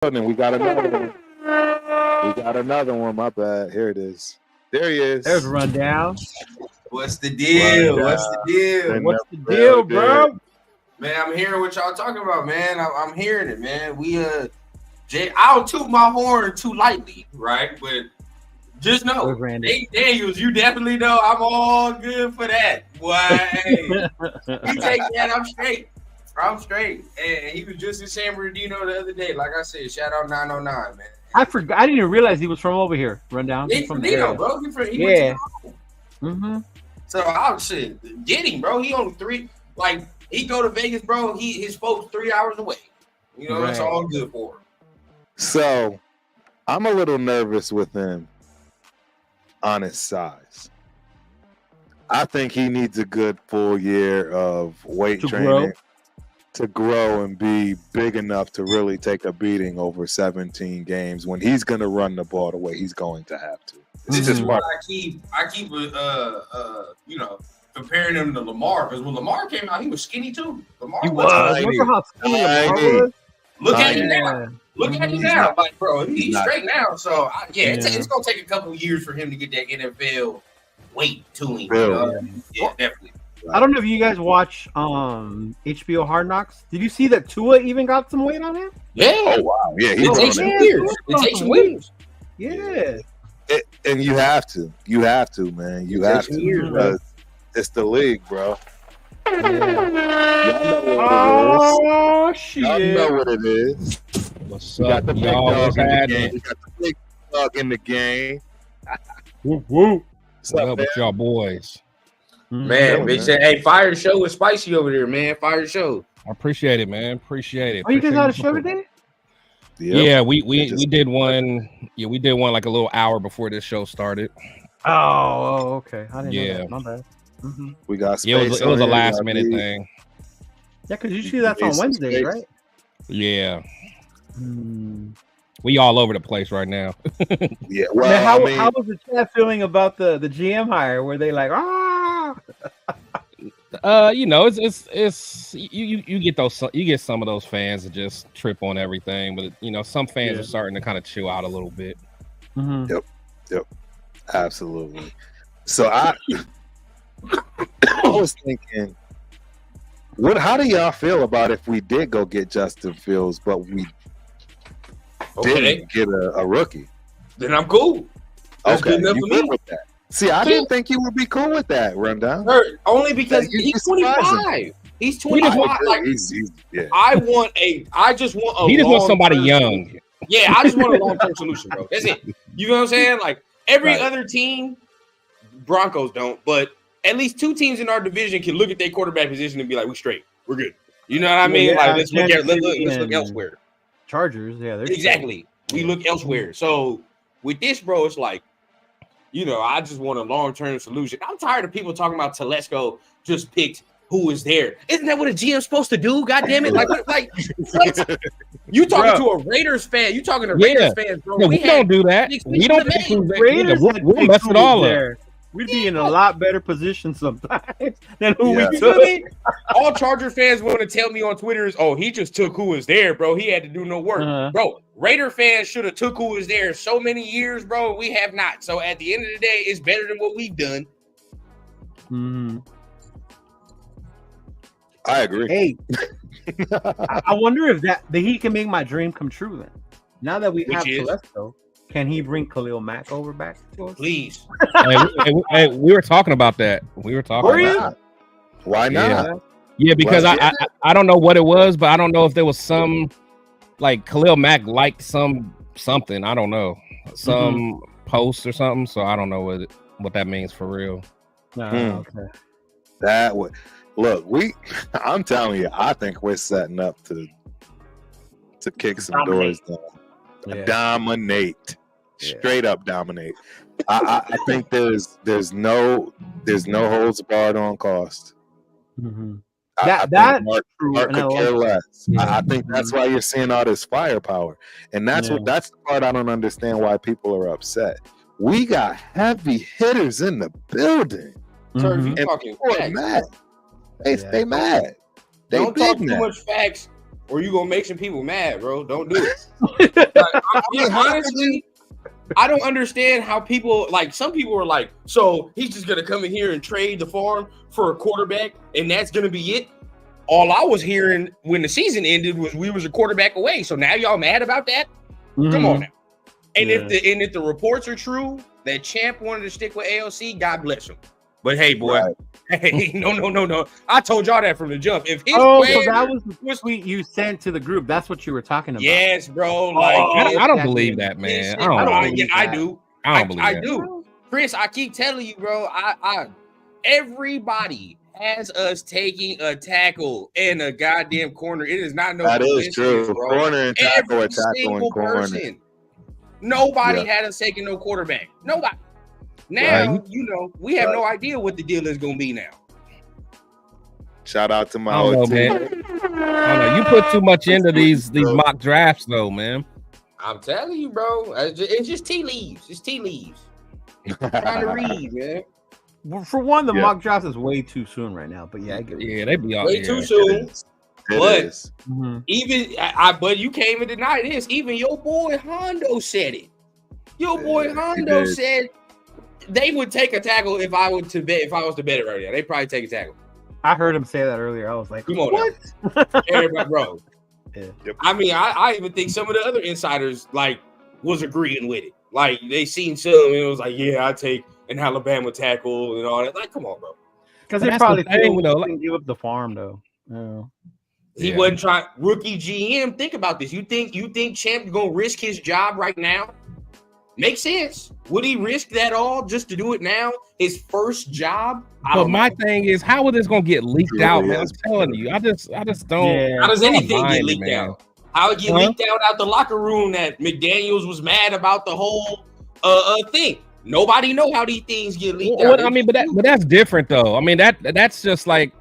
building. We got another one. We got another one. My bad. Here it is. There he is. There's Rundown. What's the deal? What's the deal? What's the deal, bro? Man, I'm hearing what y'all talking about, man. I'm hearing it, man. I don't toot my horn too lightly, right? But just know, Nate Daniels, you definitely know I'm all good for that. Boy, you take that, I'm straight. I'm straight. And he was just in San Bernardino the other day. Like I said, shout out 909, man. I forgot. I didn't even realize he was from over here. Rundown. He's from Bernardino, bro. Yeah. So I was shit. Get him, bro. He only 3. Like he go to Vegas, bro. His folks 3 hours away. You know, It's all good for him. So I'm a little nervous with him on his size. I think he needs a good full year of weight training to grow and be big enough to really take a beating over 17 games when he's going to run the ball the way he's going to have to. This is why I keep comparing him to Lamar, because when Lamar came out, he was skinny too. Lamar was. Remember how skinny Lamar was? Look at him now. Look at him now. Like, bro, he's straight now. So it's gonna take a couple years for him to get that NFL weight to him. Yeah, definitely. I don't know if you guys watch HBO Hard Knocks. Did you see that Tua even got some weight on him? Yeah. Oh wow. Yeah. It takes years. It takes years. Yeah. And you have to. You have to, man. You have to. Because it's the league, bro. Oh shit! Y'all know what it is. What's up, got the big dog in the game. We got the big dog in the game. Woo woo! What's up with y'all boys? Man, bitch said, "Hey, fire show was spicy over there, man. Fire show." I appreciate it, man. Appreciate it. Oh, you guys had a show today? Yeah, we did one. Yeah, we did one like a little hour before this show started. Oh, okay. I didn't know that. My bad. We got space. It was a last minute thing. Yeah, because usually that's on Wednesday, right? Yeah. We all over the place right now. Yeah. Well, how was the chat feeling about the GM hire? Were they like, it's you get some of those fans that just trip on everything, but some fans are starting to kind of chill out a little bit. Yep. Absolutely. So I was thinking, how do y'all feel about if we did go get Justin Fields, but we didn't get a rookie? Then I'm cool. That's good enough for me. With that. See, I didn't think you would be cool with that, Rundown. Only because he's 25. He's 25. I just want He just wants somebody young. Yeah, I just want a long-term solution, bro. That's it. You know what I'm saying? Like every other team, Broncos don't, but at least 2 teams in our division can look at their quarterback position and be like, "We straight, we're good." You know what I mean? Like let's look elsewhere. Chargers, they're exactly. We look elsewhere. So with this, bro, it's like, I just want a long-term solution. I'm tired of people talking about Telesco just picked who was there. Isn't that what a GM's supposed to do? God damn it! What? You talking to a Raiders fan? You talking to Raiders fans, bro? No, we don't do that. We don't pick Raiders. We'll mess it all up. We'd be in a lot better position sometimes than who we took. All Charger fans want to tell me on Twitter is, "Oh, he just took who was there, bro. He had to do no work, bro." Raider fans should have took who was there so many years, bro. We have not. So at the end of the day, it's better than what we've done. I agree. Hey, I wonder if that he can make my dream come true. Then, now that we have Telesco, can he bring Khalil Mack over back to us? Please. hey, we were talking about that. Why not? Yeah, because I don't know what it was, but I don't know if there was some like Khalil Mack liked something. I don't know, some post or something. So I don't know what that means for real. Okay. That would look. I'm telling you, I think we're setting up to kick some doors down. Yeah. Dominate. Straight up dominate. I think there's no holds barred on cost. I think Mark could care less. I think that's why you're seeing all this firepower, and that's the part I don't understand why people are upset. We got heavy hitters in the building, and people are mad. They mad. Don't talk too much facts or you gonna make some people mad, bro. Don't do it. Like, honestly, I don't understand how people like. Some people are like, so he's just gonna come in here and trade the farm for a quarterback, and that's gonna be it. All I was hearing when the season ended was we was a quarterback away. So now y'all mad about that? Mm-hmm. Come on now. And if the reports are true that Champ wanted to stick with AOC, God bless him. But hey, boy, hey, no. I told y'all that from the jump. If his so that was the tweet you sent to the group. That's what you were talking about. Yes, bro. Like I don't believe that, man. I do. I do. Chris, I keep telling you, bro. Everybody has us taking a tackle and a goddamn corner. It is not no. That is true. Bro. Corner and tackle, every single person. Nobody had us taking no quarterback. Nobody. Now, we have no idea what the deal is going to be now. Shout out to my old team. Man. I don't know. You put too much into these mock drafts, though, man. I'm telling you, bro. It's just tea leaves. It's tea leaves. Trying to read, man. Well, for one, the mock draft is way too soon right now. But yeah, they be out way too soon. But even but you can't even deny this. Even your boy Hondo said it. Your boy Hondo said they would take a tackle if I was to bet it right now. They'd probably take a tackle. I heard him say that earlier. I was like, come on, what? Everybody, bro. Yeah. I mean, I even think some of the other insiders was agreeing with it. Like they seen some and it was like, yeah, I take an Alabama tackle and all that. Like, come on, bro. Because they probably give up the farm though. Yeah. He wasn't trying. Rookie GM. Think about this. You think Champ gonna risk his job right now? Makes sense. Would he risk that all just to do it now? His first job. But my thing is, how is this gonna get leaked out, man? I'm telling you, I just don't. Yeah. How does anything get leaked out? How it get leaked out the locker room that McDaniels was mad about the whole thing? Nobody know how these things get leaked out. I mean, but that's different though. I mean that's just like,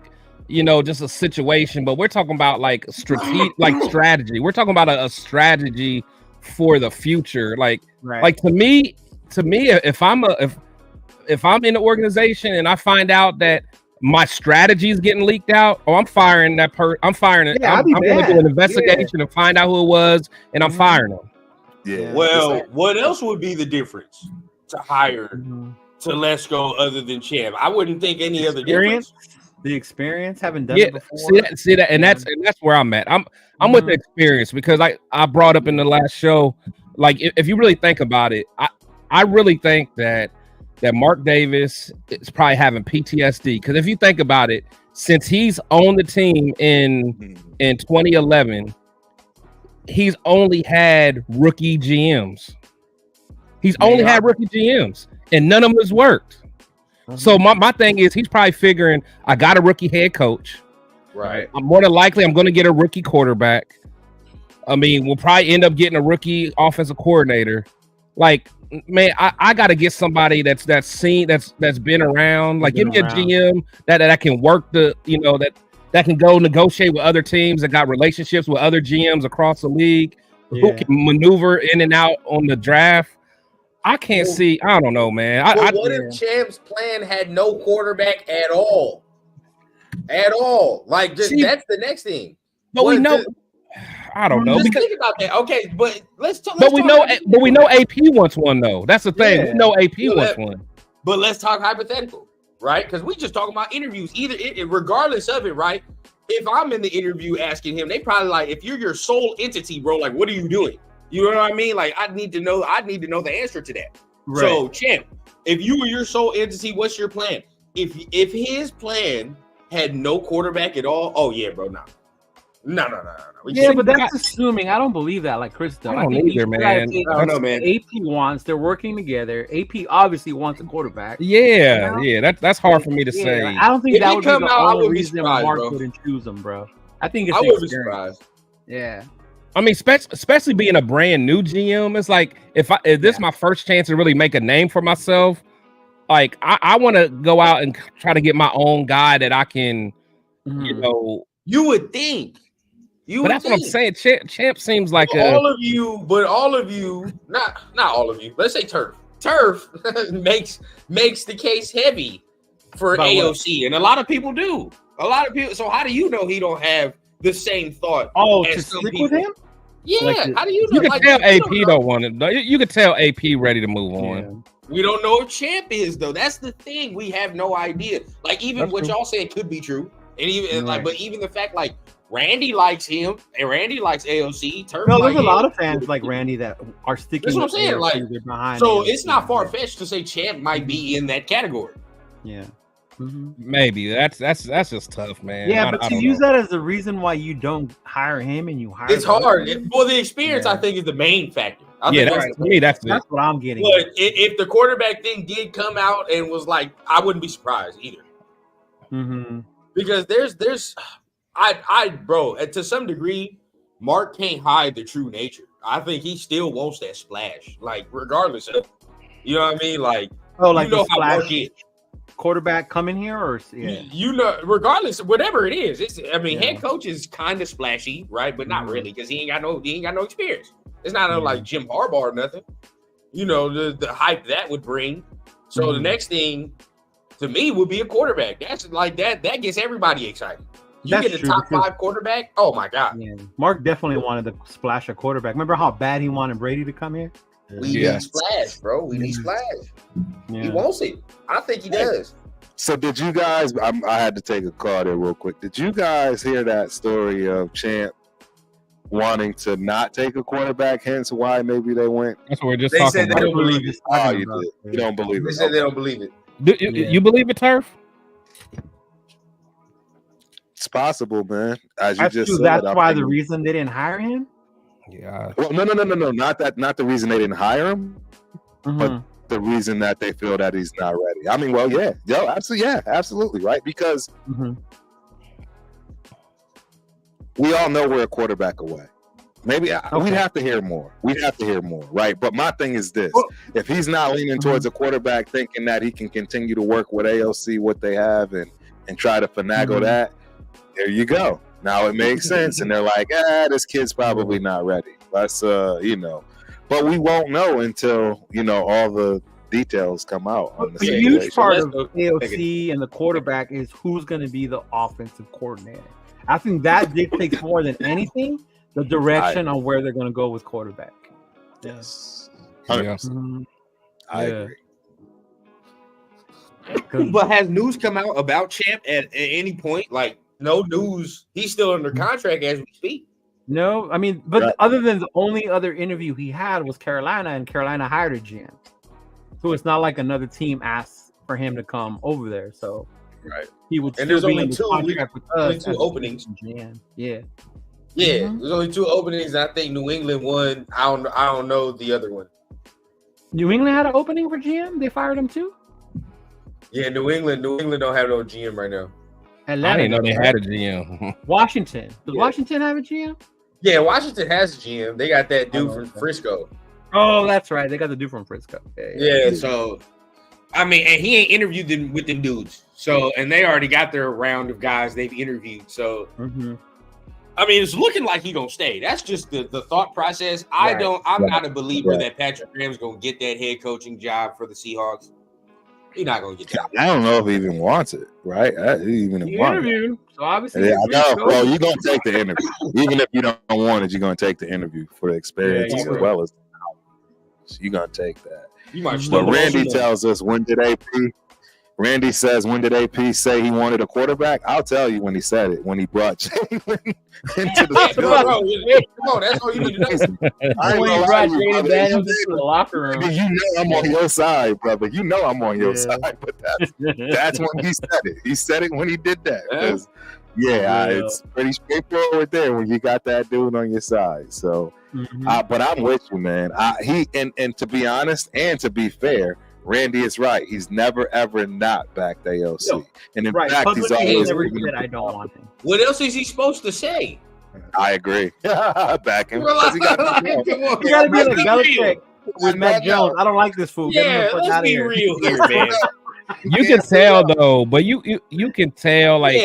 just a situation. But we're talking about like strategy. We're talking about a strategy for the future. Like to me, if I'm in the organization and I find out that my strategy is getting leaked out, I'm firing that I'm firing it. I'm going to do an investigation and find out who it was, and I'm firing them. Yeah. Well, what else would be the difference to hire to let's go other than Champ? I wouldn't think any other difference. The experience, haven't done it before. See that, and that's where I'm at. I'm with the experience because I brought up in the last show, like if you really think about it, I really think that Mark Davis is probably having PTSD because if you think about it, since he's on the team in 2011, he's only had rookie GMs. He's only had rookie GMs, and none of them has worked. So my thing is he's probably figuring I got a rookie head coach. Right. I'm more than likely I'm going to get a rookie quarterback. I mean, we'll probably end up getting a rookie offensive coordinator. Like, man, I got to get somebody that's been around. Like, give me a GM that can work that can go negotiate with other teams that got relationships with other GMs across the league who can maneuver in and out on the draft. I can't see. I don't know, man. What if Champ's plan had no quarterback at all? At all, like that's the next thing. But we know. I don't know. Just think about that. Okay, but let's talk. But we know AP wants one though. That's the thing. We know AP wants one. But let's talk hypothetical, right? Because we just talking about interviews. Regardless of it, right? If I'm in the interview asking him, they probably like, if you're your sole entity, bro, like, what are you doing? You know what I mean? Like, I need to know the answer to that. Right. So, Champ, if you were your sole entity, what's your plan? If his plan had no quarterback at all, oh yeah, bro, no. Yeah, but that's assuming. I don't believe that, like Chris does. I don't either, man. I don't know, man. AP wants. They're working together. AP obviously wants a quarterback. Yeah, that's hard for me to say. I don't think that would be the only reason Mark wouldn't choose them, bro. I think it's I would be surprised. Yeah. I mean, especially being a brand new GM, it's like if this is my first chance to really make a name for myself, like I want to go out and try to get my own guy that I can, You would think. What I'm saying. Champ seems like all of you, not all of you. Let's say Turf. Turf makes the case heavy for AOC, and a lot of people do. So how do you know he don't have the same thought. Oh, to stick with him? Yeah. Like how do you know? You can tell AP don't want it. You could tell AP ready to move on. Yeah. We don't know if Champ is though. That's the thing. We have no idea. Like even That's what true. y'all saying could be true, and even like, but even the fact like Randy likes him and Randy likes AOC. Turf No, there's like a lot him. of fans like Randy that are sticking. That's what I'm with saying. AOC, Like, they're behind so AOC. it's not far fetched to say Champ might be in that category. Yeah. Maybe that's just tough, man. Yeah, but I to don't use know. that as the reason why you don't hire him and you hire It's hard. Well, the experience I think is the main factor. I think that's to me. That's it. That's what I'm getting. But if the quarterback thing did come out and was like, I wouldn't be surprised either. Because there's bro, to some degree, Mark can't hide the true nature. I think he still wants that splash, like regardless of, you know what I mean? Like, like you know the how splash Mark is. Quarterback coming here, or you know, regardless, whatever it is, head coach is kind of splashy, right? But not really, because he ain't got no experience. It's not like Jim Harbaugh or nothing. You know, the hype that would bring. So the next thing to me would be a quarterback. That's like that gets everybody excited. You get a top 5 quarterback. Oh my God. Yeah. Mark definitely wanted to splash a quarterback. Remember how bad he wanted Brady to come here? We need splash, bro. We need splash. Yeah. He wants it. I think he does. So did you guys? I had to take a call there real quick. Did you guys hear that story of Champ wanting to not take a quarterback? Hence why maybe they went. That's what we're just they talking said about. They don't believe it. Oh, you did. You don't believe it. They said they don't believe it. You believe it, Turf? It's possible, man. As you just said, that's why the reason they didn't hire him. Yeah. Well, no. Not the reason they didn't hire him, but the reason that they feel that he's not ready. I mean, well, absolutely, right? Because we all know we're a quarterback away. Maybe we'd have to hear more. Right? But my thing is this: if he's not leaning towards a quarterback, thinking that he can continue to work with AOC, what they have, and try to finagle that, there you go. Now it makes sense, and they're like, this kid's probably not ready. Let's, but we won't know until all the details come out. On the huge part of AOC and the quarterback is who's going to be the offensive coordinator. I think that dictates more than anything the direction on where they're going to go with quarterback. Yes, 100%. I agree. But has news come out about Champ at any point? Like, no news. He's still under contract as we speak. No, I mean, but other than the only other interview he had was Carolina, and Carolina hired a GM. So it's not like another team asked for him to come over there. So he would. And there's only two openings. GM. Yeah. Yeah, there's only 2 openings. I think New England won. I don't know the other one. New England had an opening for GM. They fired him too. Yeah, New England don't have no GM right now. Atlanta, I didn't know they had a GM. Washington. Does Washington have a GM? Yeah, Washington has a GM. They got that dude from Frisco. Oh, that's right. They got the dude from Frisco. Yeah, so I mean, and he ain't interviewed them with them dudes. So, and they already got their round of guys they've interviewed. So, I mean, it's looking like he gonna stay. That's just the thought process. I'm not a believer that Patrick Graham's gonna get that head coaching job for the Seahawks. He's not gonna get that. I don't know if he even wants it, right? He interviewed, so obviously, I know. Well, you're gonna take the interview, even if you don't want it. You're gonna take the interview for the experience as well as the knowledge. You're gonna take that. But Randy tells us Randy says, when did AP say he wanted a quarterback? I'll tell you when he said it, when he brought Jalen into the building. Come on, that's all you need to know. When he brought Jalen Daniels into the locker room. You know I'm on your side, brother. You know I'm on your side. But that's when he said it. He said it when he did that. It's pretty straightforward there when you got that dude on your side. So, but I'm with you, man. And to be honest and to be fair, Randy is right. He's never ever not backed AOC, and in fact, he's always never said I don't want him. What else is he supposed to say? I agree. Back him. You gotta be like Belichick with Matt Jones. I don't like this fool. Yeah, let's be real here, man. You can tell though, but you can tell like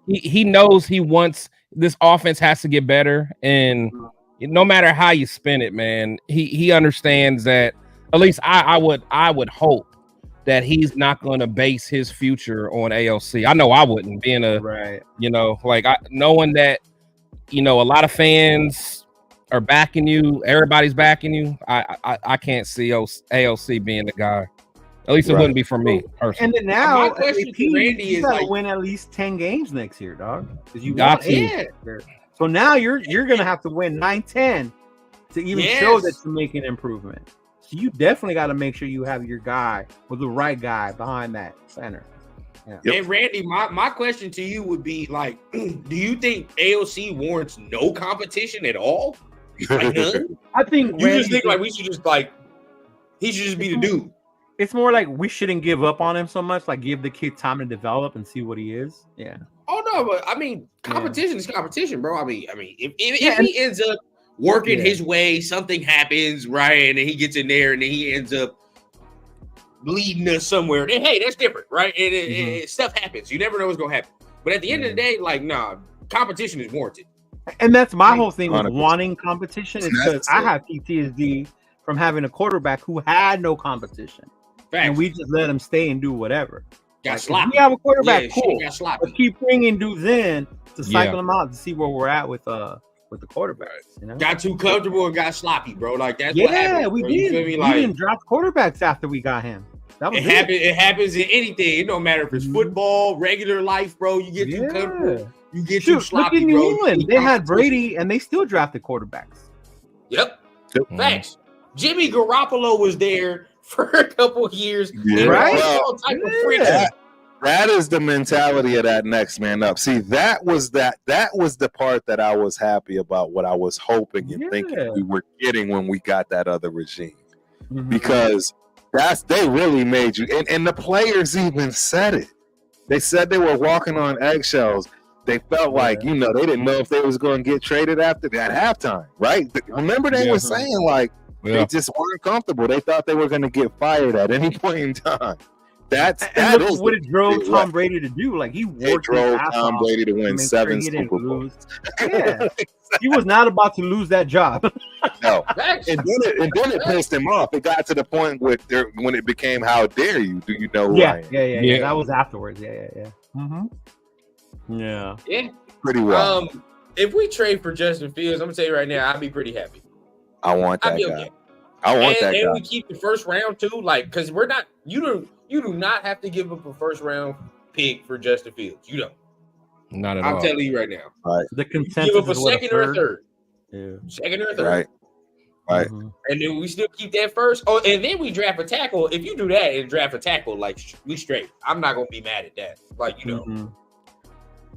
he knows he wants this offense has to get better, and no matter how you spin it, man, he understands that. At least I would hope that he's not going to base his future on AOC. I know I wouldn't, being a knowing that you know, a lot of fans are backing you. Everybody's backing you. I can't see AOC being the guy. At least it wouldn't be for me personally. And then now, my question to Randy you is gotta like, win at least 10 games next year, dog. Because you got got 8. So now you're gonna have to win 9-10 to even show that you're making improvement. So you definitely got to make sure you have your guy or the right guy behind that center. Yeah. And Randy, my question to you would be like, do you think AOC warrants no competition at all? Like none? I think you just think like we should just like he should just be the dude. It's more like we shouldn't give up on him so much. Like give the kid time to develop and see what he is. Yeah. Oh no, but I mean, competition is competition, bro. I mean, if he ends up working his way, something happens, right, and then he gets in there, and then he ends up leading us somewhere. Then hey, that's different, right? And stuff happens. You never know what's gonna happen. But at the end of the day, like, nah, competition is warranted. And that's my whole thing with wanting competition is because I have PTSD from having a quarterback who had no competition. Facts. And we just let him stay and do whatever. Got sloppy. We have a quarterback, cool. Got sloppy. But keep bringing dudes in to cycle them out to see where we're at with the quarterbacks. You know? Got too comfortable and got sloppy, bro. Like that's what happened. We did. We didn't draft quarterbacks after we got him. That was it happens in anything. It don't matter if it's football, regular life, bro. You get too comfortable. You get too sloppy, look in New England. They had Brady and they still drafted quarterbacks. Yep. Thanks. Jimmy Garoppolo was there for a couple of years. Yeah. Right? That is the mentality of that next man up. See, that was the part that I was happy about, what I was hoping and thinking we were getting when we got that other regime. Because they really made you, and the players even said it. They said they were walking on eggshells. They felt like, you know, they didn't know if they was going to get traded after that halftime, right? Remember they were saying like they just weren't comfortable. They thought they were going to get fired at any point in time. That is what it drove Tom Brady to do. Like he drove Tom Brady to win 7 Super Bowls. Yeah, he was not about to lose that job. No, and then it pissed him off. It got to the point when it became, "How dare you? Do you know who I am?" Yeah. That was afterwards. Yeah. Yeah. Pretty well. If we trade for Justin Fields, I'm gonna tell you right now, I'd be pretty happy. I want that guy. Okay. I want that guy. And we keep the first round too, like because we're not. You do not have to give up a first round pick for Justin Fields. You don't. Not at all. I'm telling you right now. Right. The consensus give up a second or a third. Yeah. Second or a third. Right. And then we still keep that first. Oh, and then we draft a tackle. If you do that and draft a tackle, like we straight. I'm not gonna be mad at that. Like, you know.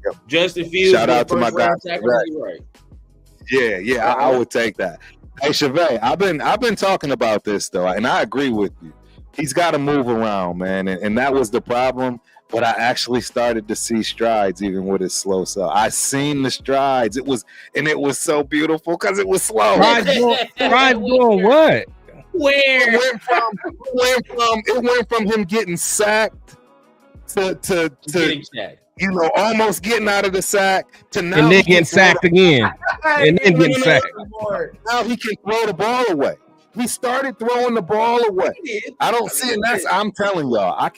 Yep. Justin Fields. Shout out to my guy. Right. Yeah, I would take that. Hey, Chevette, I've been talking about this though, and I agree with you. He's got to move around, man, and that was the problem. But I actually started to see strides, even with his slow self. I seen the strides. It was so beautiful because it was slow. Strides doing what? Where it went from him getting sacked to getting sacked. You know, almost getting out of the sack to now, and then getting sacked again, and then getting sacked. Now he can throw the ball away. He started throwing the ball away. I don't see it. I'm telling y'all,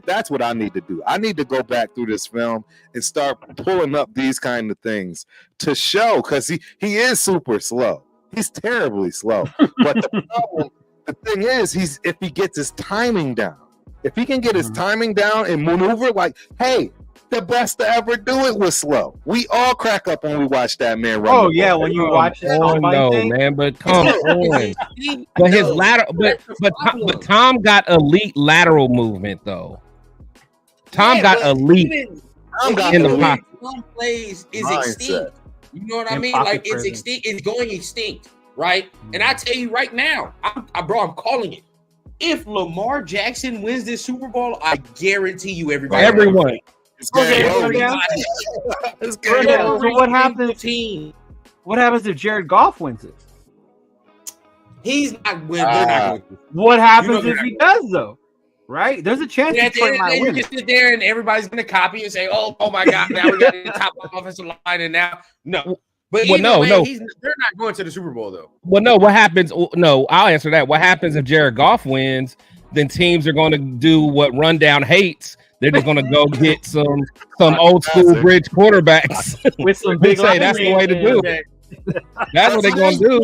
that's what I need to do. I need to go back through this film and start pulling up these kind of things to show, because he is super slow. He's terribly slow. But the thing is, if he gets his timing down, if he can get his timing down and maneuver, like, hey, the best to ever do it was slow. We all crack up when we watch that man run. Oh yeah, when you watch it. Oh no, man! But come on. But his lateral, but Tom got elite lateral movement though. Tom got elite in the pocket. Some plays is extinct. You know what I mean? Like it's extinct. It's going extinct, right? And I tell you right now, I'm calling it. If Lamar Jackson wins this Super Bowl, I guarantee you everyone. So what happens? What happens if Jared Goff wins it? He's not winning. They're not going to. What happens if he does though? Right? There's a chance Detroit might win. You can sit there and everybody's going to copy and say, "Oh my God, now we got the top offensive line," and now no. But they're not going to the Super Bowl though. Well, no. What happens? No, I'll answer that. What happens if Jared Goff wins? Then teams are going to do what Rundown hates. They're just gonna go get some old school bridge quarterbacks with some big. Say that's the way to do it. That's what they're gonna do.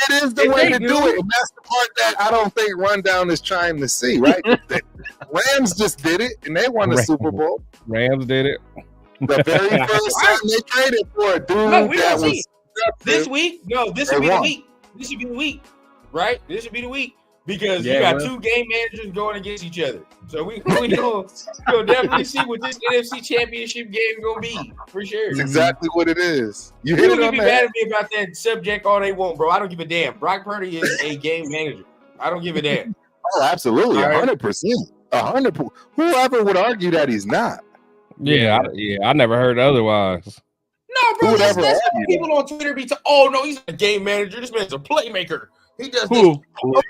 It is the way to do it, and that's the part that I don't think Rundown is trying to see. Right? The Rams just did it, and they won the Super Bowl. Rams did it. The very first time they traded for a dude that was this week. No, this would be the week. This should be the week, right? This should be the week because you got two game managers going against each other. So we gonna definitely see what this NFC Championship game gonna be for sure. That's exactly what it is. You hit it on be mad at me about that subject all they want, bro. I don't give a damn. Brock Purdy is a game manager. I don't give a damn. Oh, absolutely, 100%, 100%. Whoever would argue that he's not? Yeah, I never heard otherwise. No, bro, that's what people on Twitter be talking. Oh no, he's a game manager. This man's a playmaker. He does this. Oh,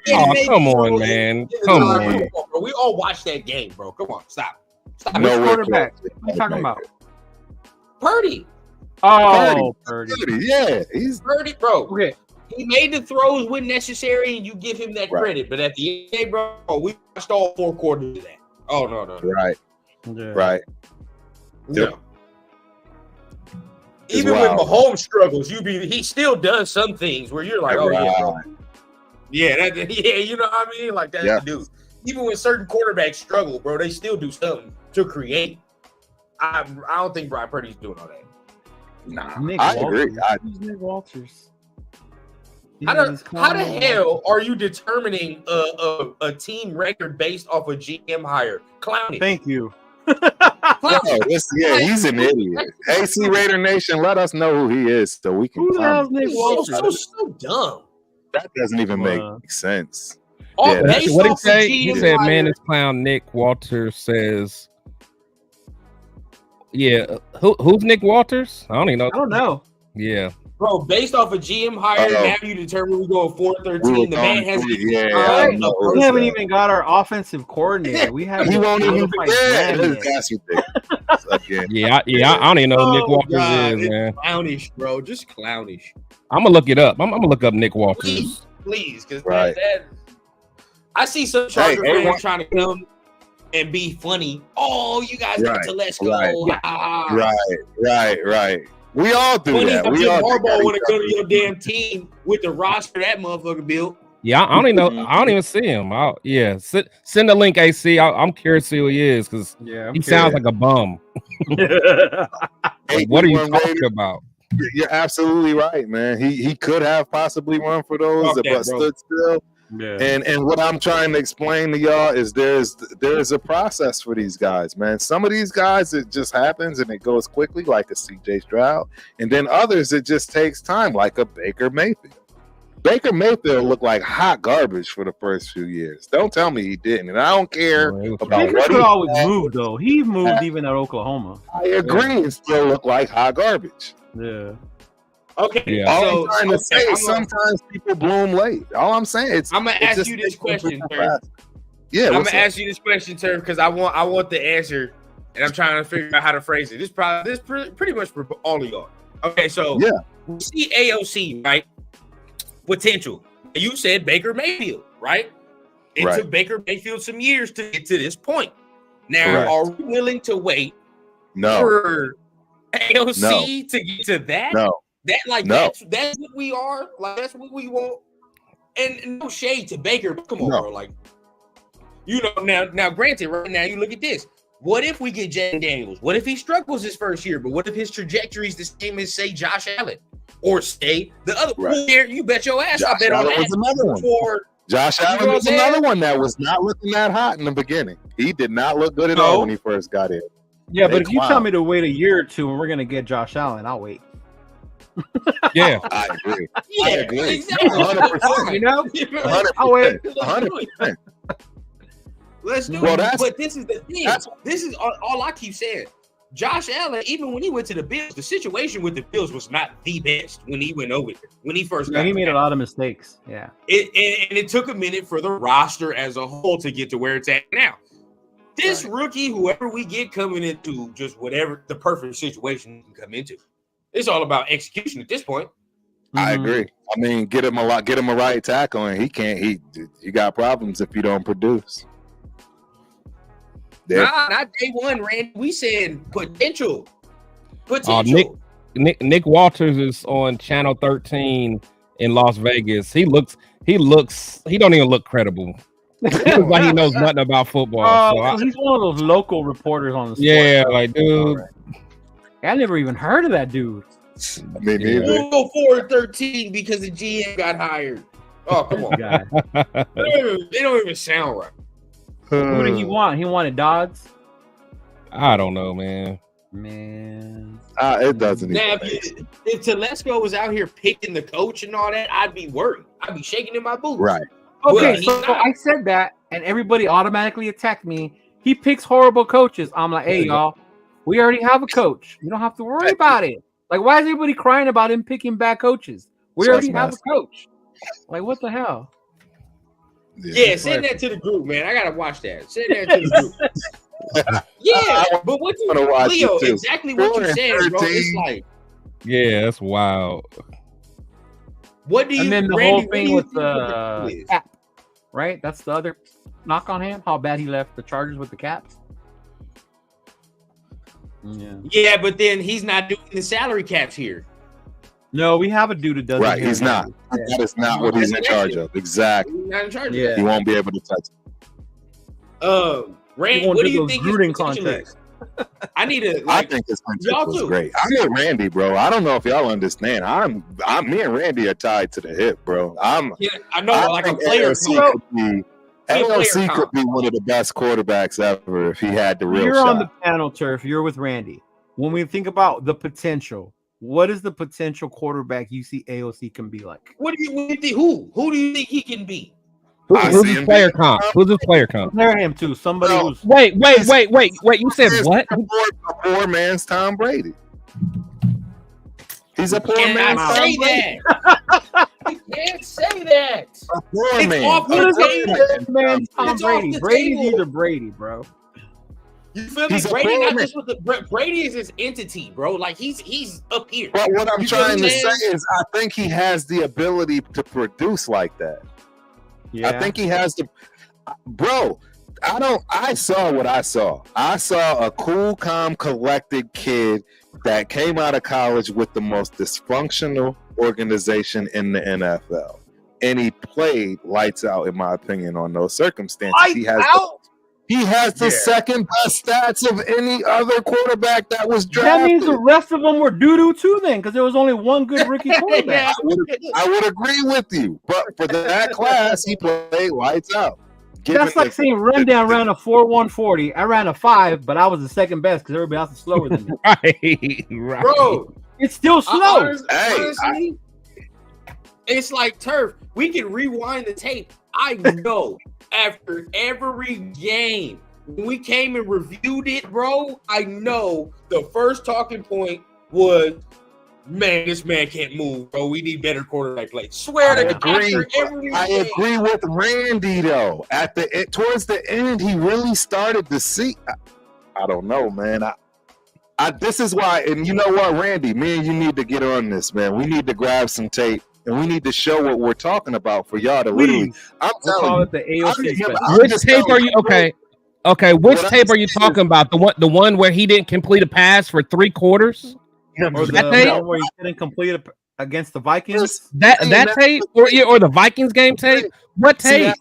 come on, man. Come on. Bro. We all watched that game, bro. Come on, stop. No quarterback. What are you talking about? Purdy. Oh, Purdy. Yeah, he's Purdy, bro. Okay. He made the throws when necessary, and you give him that credit. But at the end, day, bro, we watched all 4 quarters of that. Oh no. Right. Yeah. Right. Yeah. Even when Mahomes struggles, he still does some things where you're like, oh yeah, you know what I mean? Like that's the dude. Even when certain quarterbacks struggle, bro, they still do something to create. I don't think Brock Purdy's doing all that. Nah, I agree. Who's Nick Walters? How the hell are you determining a team record based off a GM hire? Clowning. Thank you. He's an idiot. AC Raider Nation, let us know who he is so we can. Who the hell's Nick Walters? So dumb. That doesn't even make sense. What did he say? He said, "Man, this clown Nick Walters says." Yeah, who's Nick Walters? I don't even know. I don't know. Yeah. Bro, based off a GM hire, now you determine we go 4-13. The man has we haven't even got our offensive coordinator. We haven't. He won't even be there. That's ridiculous. Again. Yeah. I don't even know who Nick Walters is, man. Clownish, bro. Just clownish. I'm gonna look it up. I'm gonna look up Nick Walters. Please, because I see some Charger fans trying to come and be funny. Oh, you guys got to let's go. Right. We all do that. We all Harbaugh want to go to your damn team with the roster that motherfucker built. Yeah, I don't even know. I don't even see him. Send a link, AC. I'm curious to see who he is because he sounds like a bum. Like, what are you talking about? You're absolutely right, man. He could have possibly run for those, but stood still. Yeah. And what I'm trying to explain to y'all is there's a process for these guys, man. Some of these guys it just happens and it goes quickly, like a CJ Stroud, and then others it just takes time, like a Baker Mayfield. Baker Mayfield looked like hot garbage for the first few years. Don't tell me he didn't, and I don't care about Baker what he always moved though. He moved even at Oklahoma. I agree, and still look like hot garbage. Yeah. Okay. Yeah. All I'm trying to say is sometimes people bloom late. All I'm saying is I'm gonna ask you this question, sir. Yeah, I'm gonna ask you this question, sir, because I want the answer, and I'm trying to figure out how to phrase it. This pretty much for all of y'all. Okay, so we see AOC, right? Potential. You said Baker Mayfield, right? It took Baker Mayfield some years to get to this point. Now, are we willing to wait for AOC to get to that? No. That's what we are. Like that's what we want. And no shade to Baker, but come on, bro. Like, you know, now granted, right now you look at this. What if we get Jaden Daniels? What if he struggles his first year? But what if his trajectory is the same as say Josh Allen or say the other one? You bet your ass. I bet on that. Was another one. Josh Allen was another one that was not looking that hot in the beginning. He did not look good at all when he first got in. Yeah, but if you tell me to wait a year or two and we're gonna get Josh Allen, I'll wait. Yeah, I agree. Yeah, I agree. Exactly. 100%. You know, 100%. 100%. Let's do it. But this is the thing. This is all I keep saying. Josh Allen, even when he went to the Bills, the situation with the Bills was not the best when he went over there. When he first got he made a lot of mistakes. Yeah. It took a minute for the roster as a whole to get to where it's at now. This rookie, whoever we get coming into, just whatever the perfect situation he can come into. It's all about execution at this point. I agree. I mean, get him a right tackle, and he got problems if you don't produce. Nah, not day one, Randy. We said potential. Potential. Nick Walters is on Channel 13 in Las Vegas. He don't even look credible. He looks like he knows nothing about football. He's one of those local reporters on the sport. Yeah, like, dude. I never even heard of that dude. Me neither. We'll go 4-13 because the GM got hired. Oh, come on. They don't even sound right. Who did he want? He wanted Dodds? I don't know, man. It doesn't Now, even if Telesco was out here picking the coach and all that, I'd be worried. I'd be shaking in my boots. right. Okay, so I said that, and everybody automatically attacked me. He picks horrible coaches. I'm like, hey, y'all, we already have a coach. You don't have to worry about it. Like, why is everybody crying about him picking bad coaches? We already have a coach. Like, what the hell? Yeah, send that to the group, man. I gotta watch that. Send that to the group. Yeah, but what you, Leo, exactly what you said, bro. It's like, yeah, that's wild. What do you? And then the Randy, whole thing with the cap, right? That's the other knock on him. How bad he left the Chargers with the caps. Yeah, but then he's not doing the salary caps here. No, we have a dude that does. Right, he's not. That is not what he's in charge of. Exactly. He's not in charge of He that. won't be able to touch it. Randy, what do you think his potential is? I need to. I think his potential was great. I get Randy, bro. I don't know if y'all understand. Me and Randy are tied to the hip, bro. I know, like a player. LLC could be one of the best quarterbacks ever if he had the real shot. You're on the panel, Turf. You're with Randy. When we think about the potential, what is the potential quarterback you see AOC can be like? What do you think? Who do you think he can be? Who's his player comp? Who's his player comp? Compare him to somebody who's. Wait. You said what? A poor man's Tom Brady. He's a poor man's Tom Brady. You can't say that. A poor man. What is a man's Tom Brady? Brady's either Brady, bro. You feel me? Brady not just with the Brady is his entity, bro. Like he's up here. But what I'm trying to say is, I think he has the ability to produce like that. Yeah. I think he has the. Bro, I saw what I saw. I saw a cool, calm, collected kid that came out of college with the most dysfunctional organization in the NFL, and he played lights out, in my opinion, on those circumstances. He has the second best stats of any other quarterback that was drafted. That means the rest of them were doo-doo too then, because there was only one good rookie quarterback. I would agree with you, but for that class, he played lights out. That's like saying Rundown ran a 4.140. I ran a 5, but I was the second best because everybody else is slower than me. Right. Bro, it's still slow. Honestly, it's like Turf. We can rewind the tape. I know after every game, when we came and reviewed it, bro, I know the first talking point was, man, this man can't move, bro. We need better quarterback play. Swear to God. I agree with Randy, though. Towards the end, he really started to see. I don't know, man. This is why, and you know what, Randy, me and you need to get on this, man. We need to grab some tape. And we need to show what we're talking about for y'all to literally. I'm telling you, the AOC. Which tape are you? Okay. Which tape are you talking about? The one where he didn't complete a pass for 3 quarters? Or the one where he didn't complete it against the Vikings? That tape, or the Vikings game tape? What tape?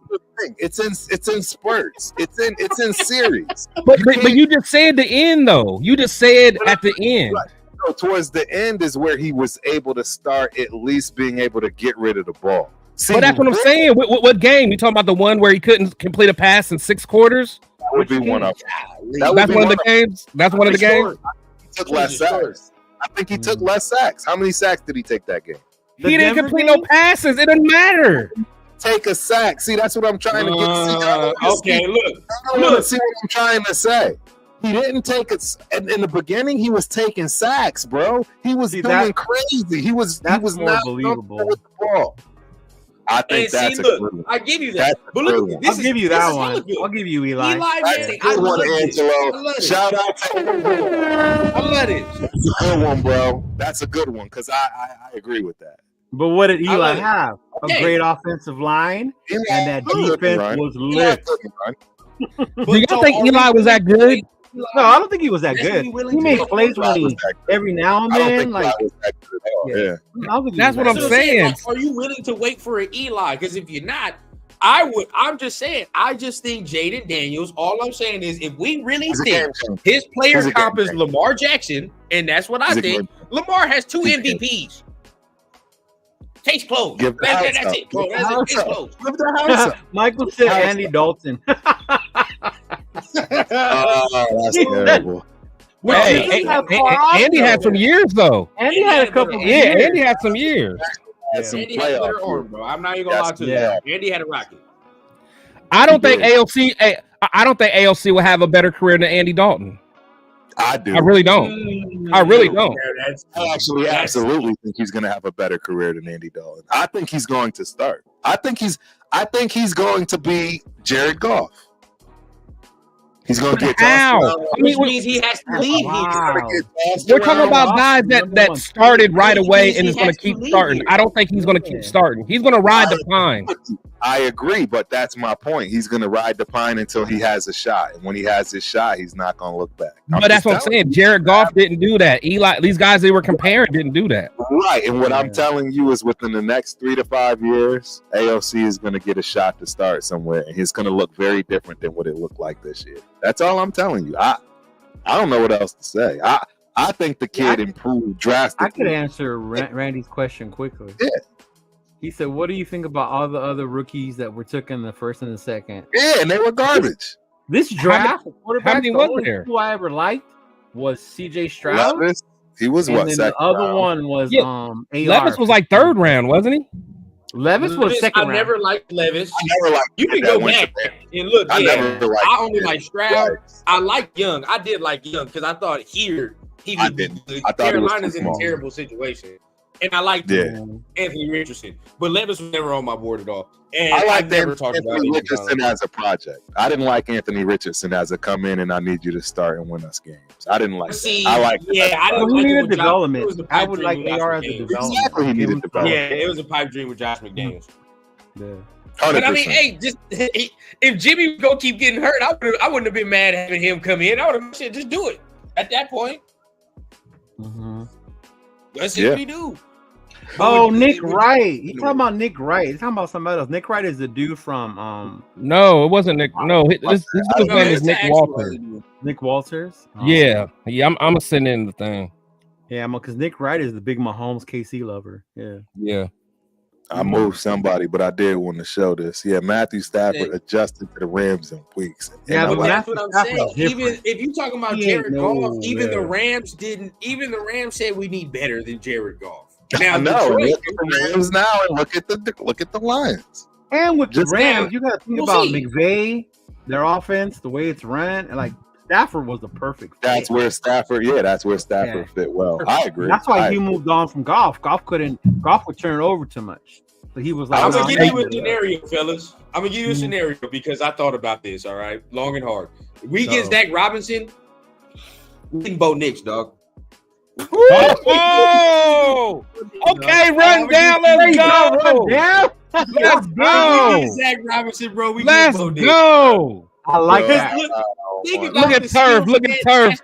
It's in spurts. It's in series. But you just said the end though. You just said at the end. Right. So towards the end is where he was able to start at least being able to get rid of the ball. But that's what I'm saying. What game? You talking about the one where he couldn't complete a pass in 6 quarters? That would be one of them. That's one of the games. That's one of the games. He took less sacks. I think he took less sacks. How many sacks did he take that game? He didn't complete no passes. It doesn't matter. Take a sack. See, that's what I'm trying to get. Okay, look. See what I'm trying to say. He didn't take it in the beginning. He was taking sacks, bro. He was doing crazy. He was not believable with the ball. I think that's a good one. I give you that. But look, I'll give you that one. I'll give you Eli. That's a good one, Angelo. Shout out to everyone. I love it. That's a good one, bro. That's a good one because I agree with that. But what did Eli have? A great offensive line, and that defense was lit. Do y'all think Eli was that good? No, I don't think he was that good. He made plays every now and then. Like, yeah. That's what I'm saying. Like, are you willing to wait for an Eli? Because if you're not, I would. I'm just saying. I just think Jaden Daniels. All I'm saying is, if we really think his player comp is Lamar Jackson, and that's what I think, Lamar has 2 MVPs. Case closed. That's it, bro. That's it. Case closed. Michael said Andy Dalton. Oh, that's terrible. Hey, Andy had some years though. Andy had a couple. Yeah, Andy had some years. Andy had a better arm, bro. I'm not even gonna lie to you. Andy had a rocket. I don't think AOC will have a better career than Andy Dalton. I do. I really don't. I really don't. I actually absolutely think he's going to have a better career than Andy Dalton. I think he's going to start. I think he's going to be Jared Goff. He's going to get how? I mean, which means he has to leave. We're talking about guys that started right away and is going to keep starting. I don't think he's going to keep starting. He's going to ride the pine. I agree, but that's my point. He's going to ride the pine until he has a shot, and when he has his shot, he's not going to look back. But that's what I'm saying. Jared Goff didn't do that. Eli, these guys they were comparing didn't do that. Right, and what I'm telling you is within the next 3 to 5 years, AOC is going to get a shot to start somewhere, and he's going to look very different than what it looked like this year. That's all I'm telling you. I don't know what else to say. I think the kid improved drastically. I could answer Randy's question quickly. Yeah. He said, "What do you think about all the other rookies that were took in the first and the second?" Yeah, and they were garbage. This draft, how many was there? Who I ever liked was C.J. Stroud. Levis, he was and what? Then Second the other round. one was AR. Levis was like 3rd round, wasn't he? Levis was second round. I never liked Levis. I never liked. You can go back and look. I only like Stroud. Right. I like Young. I did like Young because I thought he would be good. Carolina's in a terrible situation. And I liked Anthony Richardson, but Levis was never on my board at all. And I like Anthony Richardson as a project. I didn't like Anthony Richardson as a come in and I need you to start and win us games. I didn't like. I like. I didn't like needed development. I would like AR as a development. Exactly, he needed development. Yeah, it was a pipe dream with Josh McDaniels. Yeah. 100%. But I mean, hey, if Jimmy was gonna keep getting hurt, I wouldn't have been mad having him come in. I would have said, just do it at that point. Mm-hmm. That's what we do. Oh, Nick Wright. You talking about Nick Wright? You talking about somebody else? Nick Wright is the dude from No, it wasn't Nick. No, his name is Nick Walters. Nick Walters. Yeah. I'm gonna send in the thing. Yeah, because Nick Wright is the big Mahomes KC lover. Yeah. I moved somebody, but I did want to show this. Yeah, Matthew Stafford adjusted to the Rams in weeks. Yeah, but that's what I'm saying. Even if you talking about Jared Goff, even the Rams didn't. Even the Rams said we need better than Jared Goff. Now, look at the Rams now, and look at the Lions. And with the Rams, you got to think about McVay, their offense, the way it's run, and like Stafford was the perfect fit. That's where Stafford fit well. I agree. That's why he moved on from Goff. Goff would turn it over too much. So he was like, I'm gonna give you a scenario, fellas. I'm gonna give you a scenario because I thought about this. All right, long and hard. We get Zach Robinson. We can Bo Nix, dog. Oh, okay, run down. Let's go. Run down. Let's go. Zach Robinson, bro. Let's go. I like that. Look at Turf. Look at Turf.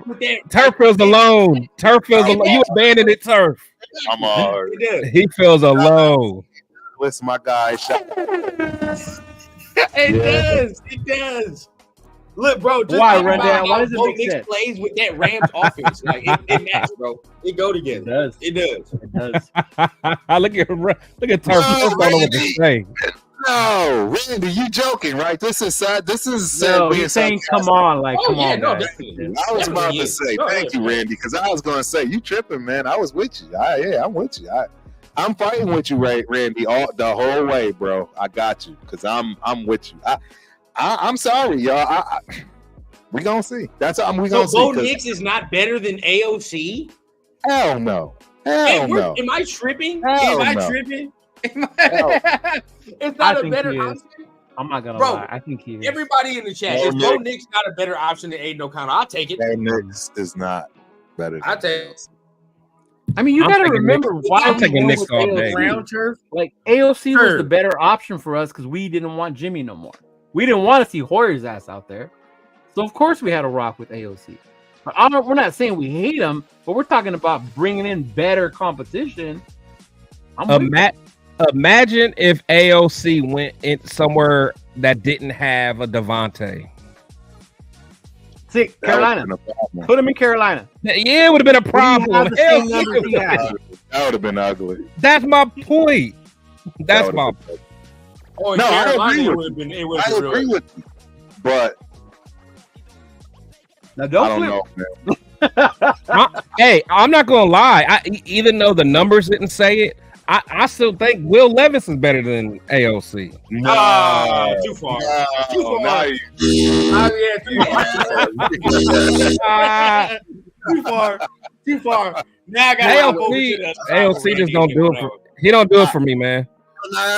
Turf feels alone. Turf feels alone. You abandoned it, Turf. I'm hard. He feels alone. Listen, my guy. It does. Look, bro. Just why run down? Why does it make sense? Plays with that Rams offense, like it matches, bro. It go together. It does. Look at Turf. I don't know what to say. No, Randy, you joking, right? This is no, he's saying, come on, come on. No, I was about to say, thank you, Randy, because I was going to say, you tripping, man. I was with you. I'm with you. I'm fighting with you, Randy, the whole way, bro. I got you, because I'm with you. I'm sorry, y'all. We gonna see. That's we gonna see. So Bo Nix is not better than AOC? Hell no. Hell no. Am I tripping? Hell am I no. tripping? It's not a better option. I'm not gonna lie. I think he is. Everybody in the chat, is Bo Nix not a better option than Aiden O'Connell? I'll take it. Bo Nix is not better. I'll take it. I mean, you got to remember why I'm taking Knicks all day. Like AOC was the better option for us because we didn't want Jimmy no more. We didn't want to see Hoyer's ass out there, so of course we had to rock with AOC. We're not saying we hate him, but we're talking about bringing in better competition. Imagine if AOC went in somewhere that didn't have a Devontae. See, Carolina. Put him in Carolina. Yeah, it would have been a problem. That would have been ugly. That's my point. That's my point. Oh, no, Carolina I agree with you. But now I don't know, man. Hey, I'm not gonna lie. Even though the numbers didn't say it, I still think Will Levis is better than AOC. No, too far. Too far. Too far. Now I got AOC just don't do it. He don't do it for me, man.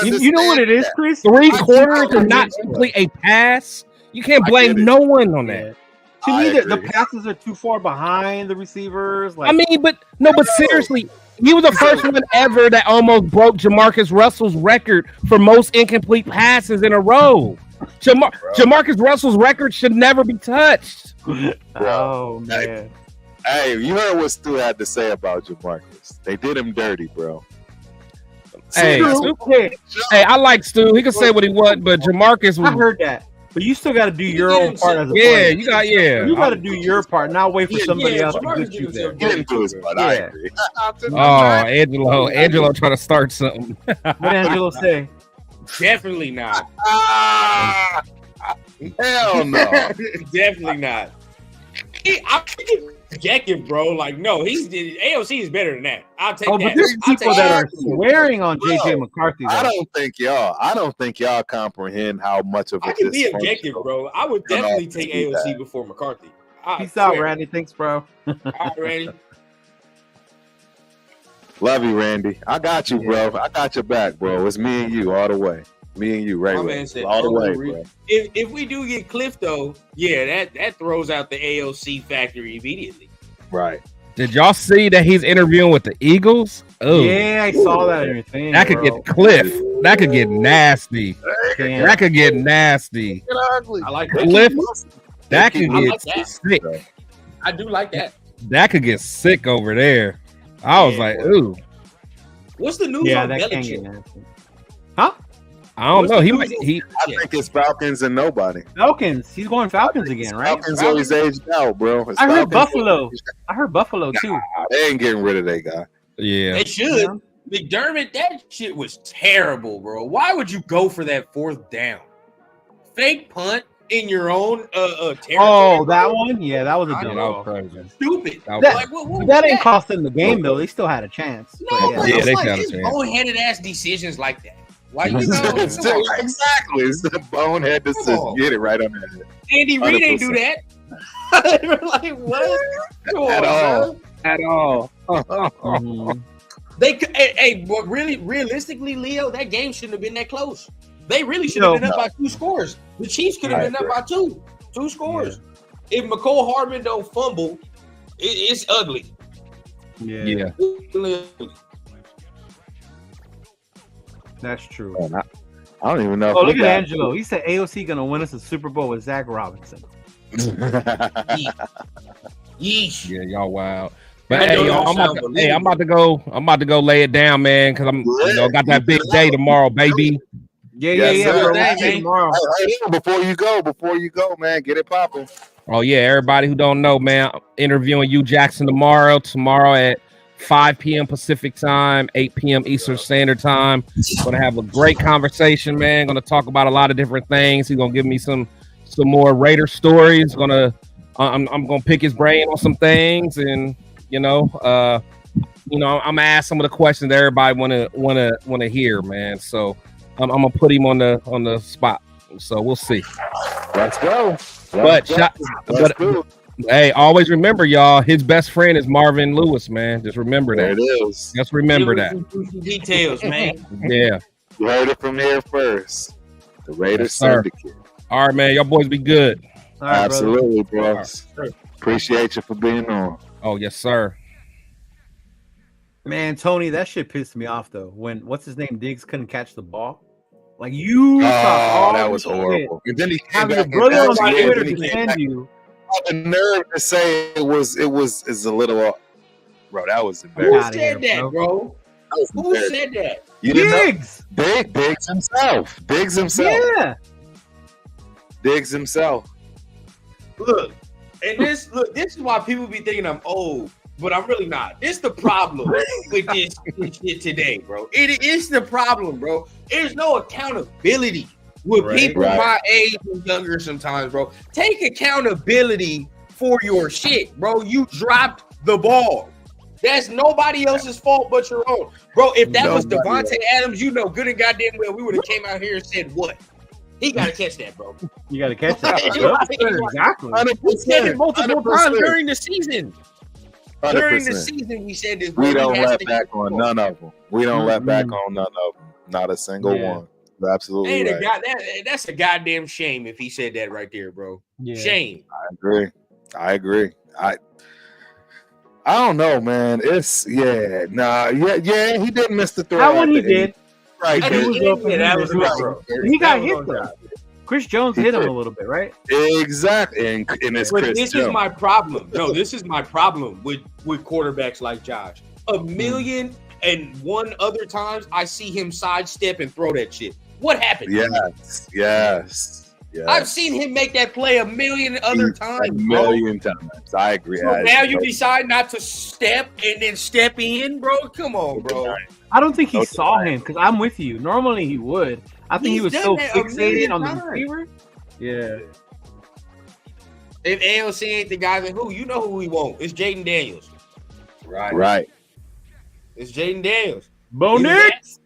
You know what it is, Chris? 3/4 to not complete a pass. You can't blame no one on that. To me, the passes are too far behind the receivers. Like, I mean, but seriously, he was the first one ever that almost broke Jamarcus Russell's record for most incomplete passes in a row. Jamarcus Russell's record should never be touched. Oh, man. Hey, you heard what Stu had to say about Jamarcus. They did him dirty, bro. Hey, I like Stu. He can say what he want, but Jamarcus was... I heard that. But you still got to do your own part as a player. You got to do your part, not wait for somebody else to get you there. He didn't do his part. I agree. Angelo trying to start something. What Angelo say? Definitely not. Hell no. Definitely not. I'm objective, bro. Like, no, AOC is better than that. I'll take that. But there's people that are swearing on JJ McCarthy. I don't think y'all comprehend how much of it. I can be objective, bro. I would definitely take AOC before McCarthy. Peace out, Randy. Thanks, bro. All right, Randy. Love you, Randy. I got you, bro. I got your back, bro. It's me and you all the way. Me and you, right? All the way, bro. If we do get Cliff, though, yeah, that throws out the AOC factor immediately. Right. Did y'all see that he's interviewing with the Eagles? Oh, yeah, I saw that in your thing. That could get Cliff. That could get nasty. Damn. That could get nasty. I like that. Cliff. That could get sick. I do like that. That could get sick over there. I was like, ooh. What's the news on Belichick? Huh? I don't know. I think it's Falcons and nobody. Falcons. He's going Falcons again, right? Falcons always aged out, bro. I heard Buffalo. Too. They ain't getting rid of that guy. Yeah. They should. Yeah. McDermott, that shit was terrible, bro. Why would you go for that 4th down? Fake punt in your own territory. Oh, that one? Yeah, that was a dumb crazy. Stupid. That ain't costing the game, though. They still had a chance. No, yeah, they like had a chance. Boneheaded ass decisions like that. Like, exactly. It's the bonehead decision. Get it right on that head. Andy Reid ain't do that. Like, what? At all. They could, but really, realistically, Leo, that game shouldn't have been that close. They really should have been up by 2 scores. The Chiefs could have been up by 2 scores. Yeah. If McCole Hardman don't fumble, it's ugly. Yeah. That's true. I don't even know. Oh, look at Angelo. He said AOC gonna win us a Super Bowl with Zach Robinson. Yeesh. Yeah, y'all wild. But hey, y'all, I'm about to go lay it down, man, because I'm got that big day tomorrow, baby. Yeah. Tomorrow. Before you go, man, get it popping. Oh yeah, everybody who don't know, man, I'm interviewing you, Jackson, tomorrow at 5 p.m. Pacific time, 8 p.m. Eastern Standard Time. Gonna have a great conversation, man. Gonna talk about a lot of different things. He's gonna give me some more Raider stories. I'm gonna pick his brain on some things, and I'm gonna ask some of the questions that everybody wanna hear, man. So I'm gonna put him on the spot. So we'll see. Let's go. Hey, always remember, y'all, his best friend is Marvin Lewis, man. Just remember that. There it is. Just remember that. Details, man. Yeah. You heard it from here first. The Raiders Syndicate. All right, man. Y'all boys be good. Right, absolutely, bro. Right. Appreciate you for being on. Oh, yes, sir. Man, Tony, that shit pissed me off, though. When, what's his name, Diggs couldn't catch the ball. Like, you talk all was horrible. And then he came having back a brother on and Twitter he came defend back. you. The nerve to say it was a little, bro. That was Who embarrassing. said that, bro? Who said that? You didn't know? Diggs. Diggs himself. Diggs himself. Yeah. Diggs himself. Look, this is why people be thinking I'm old, but I'm really not. It's the problem with this shit today, bro. It is the problem, bro. There's no accountability with people my age and younger sometimes, bro. Take accountability for your shit, bro. You dropped the ball. That's nobody else's fault but your own. Bro, if that was Devontae Adams, you know good and goddamn well we would have came out here and said what? He got to catch that, bro. You got to catch that. Exactly. 100%, we said it multiple times during the season. 100%. During the season, we said this. We don't let back on none of them. We don't let back on none of them. Not a single one. You're absolutely right. That's a goddamn shame if he said that right there, bro. Yeah. Shame. I agree. I don't know, man. It's he didn't miss the throw. That one he did. Right. He got hit though. Chris Jones hit him a little bit, right? Exactly. And it's Chris Jones. Is my problem. No, this is my problem with quarterbacks like Josh. 1,000,001 other times I see him sidestep and throw that shit. What happened? Yes. I've seen him make that play 1,000,000 other times. 1,000,000 times. I agree. So now you decide not to step and then step in, bro? Come on, bro. I don't think he saw him because I'm with you. Normally he would. I think he was so fixated on the receiver. Yeah. If AOC ain't the guy, then who? You know who we want. It's Jaden Daniels. Right. It's Jaden Daniels. Bo Nix.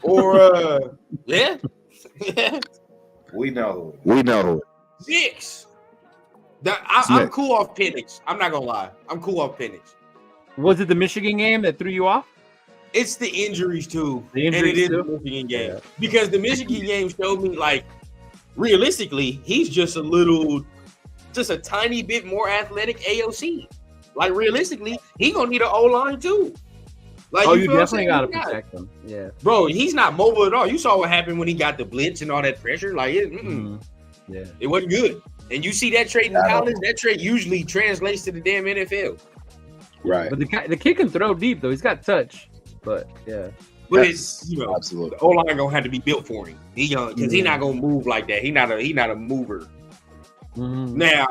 Or, yeah. We know it. Six. I'm cool off Penix. I'm not going to lie. I'm cool off Penix. Was it the Michigan game that threw you off? It's the injuries too. And it is the Michigan game. Yeah. Because the Michigan game showed me, like, realistically, he's just a tiny bit more athletic AOC. Like, realistically, he's going to need an O-line too. Like, you definitely got to protect him. Yeah. Bro, he's not mobile at all. You saw what happened when he got the blitz and all that pressure. Like, it wasn't good. And you see that trait in college, that trait usually translates to the damn NFL. Right. But the kid can throw deep, though. He's got touch. But, yeah. But it's, absolutely. The O-line going to have to be built for him. He's young because he's not going to move like that. He's not a mover. Mm-hmm. Now,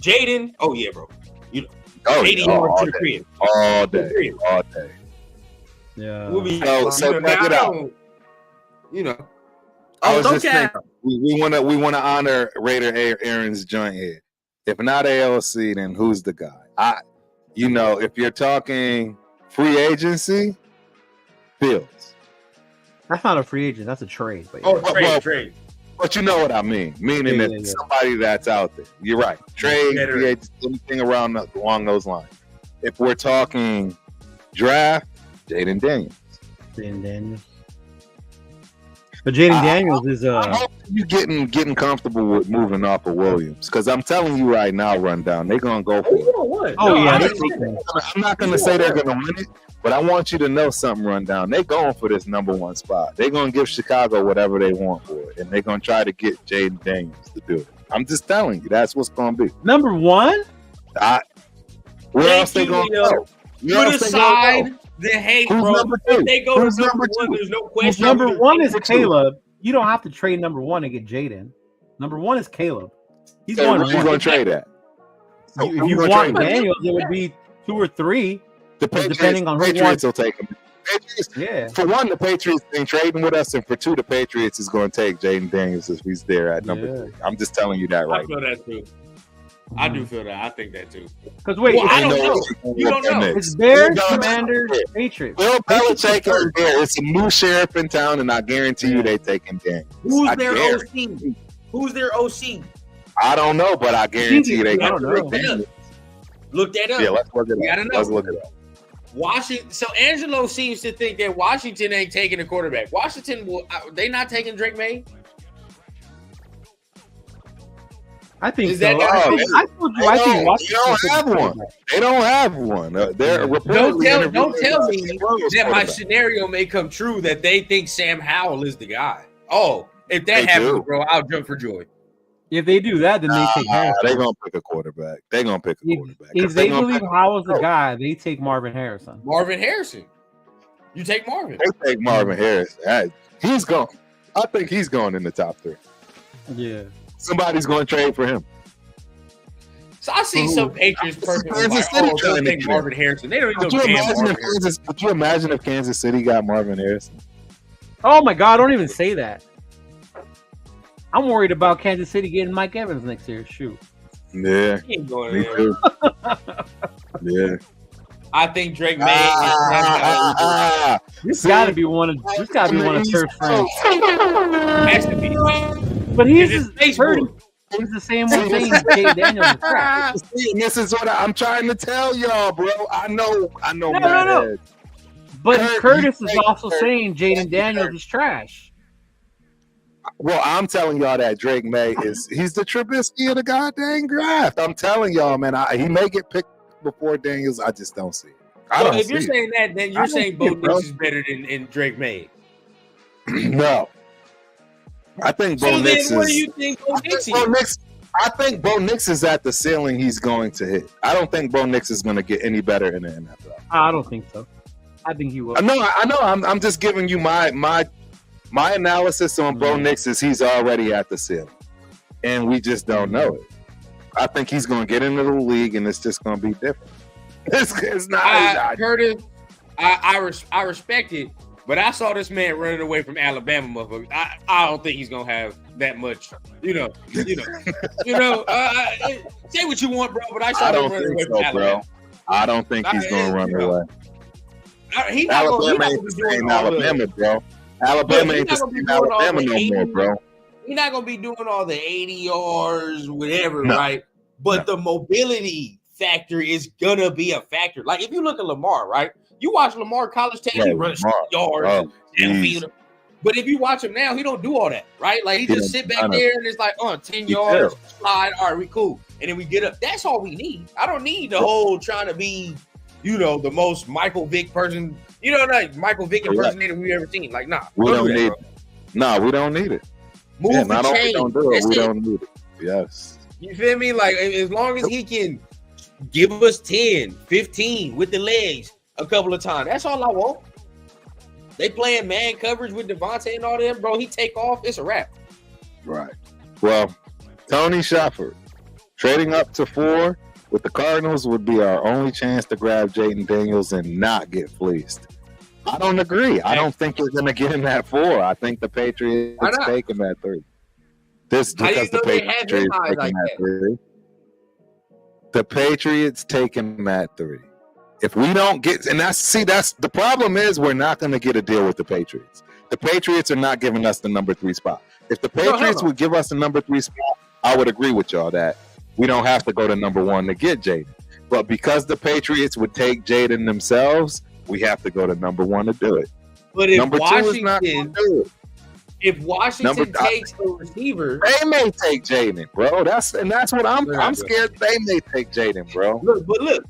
Jaden, bro. 80 yards to the crib. All day. Yeah. We'll be so check it out. I was just thinking, we want to honor Raider Aaron's joint here. If not AOC, then who's the guy? If you're talking free agency, Fields. That's not a free agent. That's a trade. But trade. But you know what I mean. Meaning that somebody that's out there. You're right. Trade, free agency, anything along those lines. If we're talking draft, Jaden Daniels. But Jaden Daniels is I hope you getting comfortable with moving off of Williams, because I'm telling you right now, Rundown, they're gonna go for it. I'm not gonna say they're gonna win it, but I want you to know something, Rundown. They're going for this number one spot. They're gonna give Chicago whatever they want for it, and they're gonna try to get Jaden Daniels to do it. I'm just telling you, that's what's gonna be. Number one? Where else they gonna go? Put aside the hate, bro. If they go to number one, there's no question. Number one is Caleb. You don't have to trade number one and get Jaden. Number one is Caleb. He's going to trade that. If you want Daniels, it would be 2 or 3. Depending on who Patriots will take him. Yeah. For one, the Patriots ain't trading with us, and for two, the Patriots is going to take Jaden Daniels if he's there at number 3. I'm just telling you that right. I feel that too. I do feel that. I think that too. Because wait, I don't know. You don't know. It's Bears, Commanders, Patriots. Bill Belichick is there. It's a new sheriff in town, and I guarantee you they taking Daniels. Who's their OC? Who's their OC? I don't know, but I guarantee you they got Daniels. Look that up. Yeah, let's look it up. Let's look it up. Washington. So Angelo seems to think that Washington ain't taking a quarterback. Washington they not taking Drake May? I think so. I told you. I think Washington They don't have one. They're don't tell me that my scenario may come true that they think Sam Howell is the guy. Oh, If that happens, bro, I'll jump for joy. If they do that, then they take Harrison. They're gonna pick a quarterback. If they believe Howell's the guy, they take Marvin Harrison. You take Marvin. They take Marvin Harrison. He's gone. I think he's going in the top 3. Yeah. Somebody's going to trade for him. So I see some Patriots person they'll take Marvin Harrison. They don't even know Marvin Harrison. Could you imagine if Kansas City got Marvin Harrison? Oh my God! Don't even say that. I'm worried about Kansas City getting Mike Evans next year. Shoot. Yeah. He ain't going Me there. too. Yeah. I think Drake May. This got to be one of Turf's friends. Has to be. But he's the same one saying Jay Daniels is crap. This is what I'm trying to tell y'all, bro. I know. No. But Curtis is also saying Jaden Daniels is trash. Well, I'm telling y'all that Drake May he's the Trubisky of the goddamn draft. I'm telling y'all, man. He may get picked before Daniels. I just don't see it. If you're saying that, then you're saying Bo Nix is better than Drake May. No. I think Bo Nix what do you think Bo Nix is? I think Bo Nix is at the ceiling he's going to hit. I don't think Bo Nix is going to get any better in the NFL. I don't think so. I think he will. I know. I'm just giving you my analysis on Bo Nix is he's already at the ceiling, and we just don't know it. I think he's going to get into the league, and it's just going to be different. It's not. Curtis, I respect it, but I saw this man running away from Alabama, motherfucker. I don't think he's gonna have that much. Say what you want, bro. But I saw him running away from Alabama. I don't think he's gonna run away. Alabama ain't the same Alabama, bro. Alabama ain't the same Alabama no more, bro. He's not gonna be doing all the 80 yards, whatever, right? But the mobility factor is gonna be a factor. Like if you look at Lamar, right? You watch Lamar college tape, he runs yards, downfield. But if you watch him now, he don't do all that, right? Like he just sit back there and it's like, 10 yards, slide, all right, we cool. And then we get up. That's all we need. I don't need the whole trying to be, the most Michael Vick person, like Michael Vick impersonator we've ever seen. Like, nah. We don't need it. Move the chain. We don't do it. We don't need it. Yes. You feel me? Like, as long as he can give us 10, 15 with the legs a couple of times, that's all I want. They playing man coverage with Devontae and all them, bro. He take off, it's a wrap. Right. Well, Tony Shepard, trading up to 4 with the Cardinals would be our only chance to grab Jaden Daniels and not get fleeced. I don't agree. I don't think we're going to get him at 4. I think the Patriots take him at 3. This because the Patriots take him at 3. The Patriots take him at 3. If we don't get, and that's the problem is we're not going to get a deal with the Patriots. The Patriots are not giving us the number 3 spot. If the Patriots would give us the number 3 spot, I would agree with y'all that we don't have to go to number 1 to get Jaden. But because the Patriots would take Jaden themselves, we have to go to number 1 to do it. But if number 2 is not going to do it. If Washington takes a receiver, they may take Jaden, bro. That's what I'm scared they may take Jaden, bro. Look,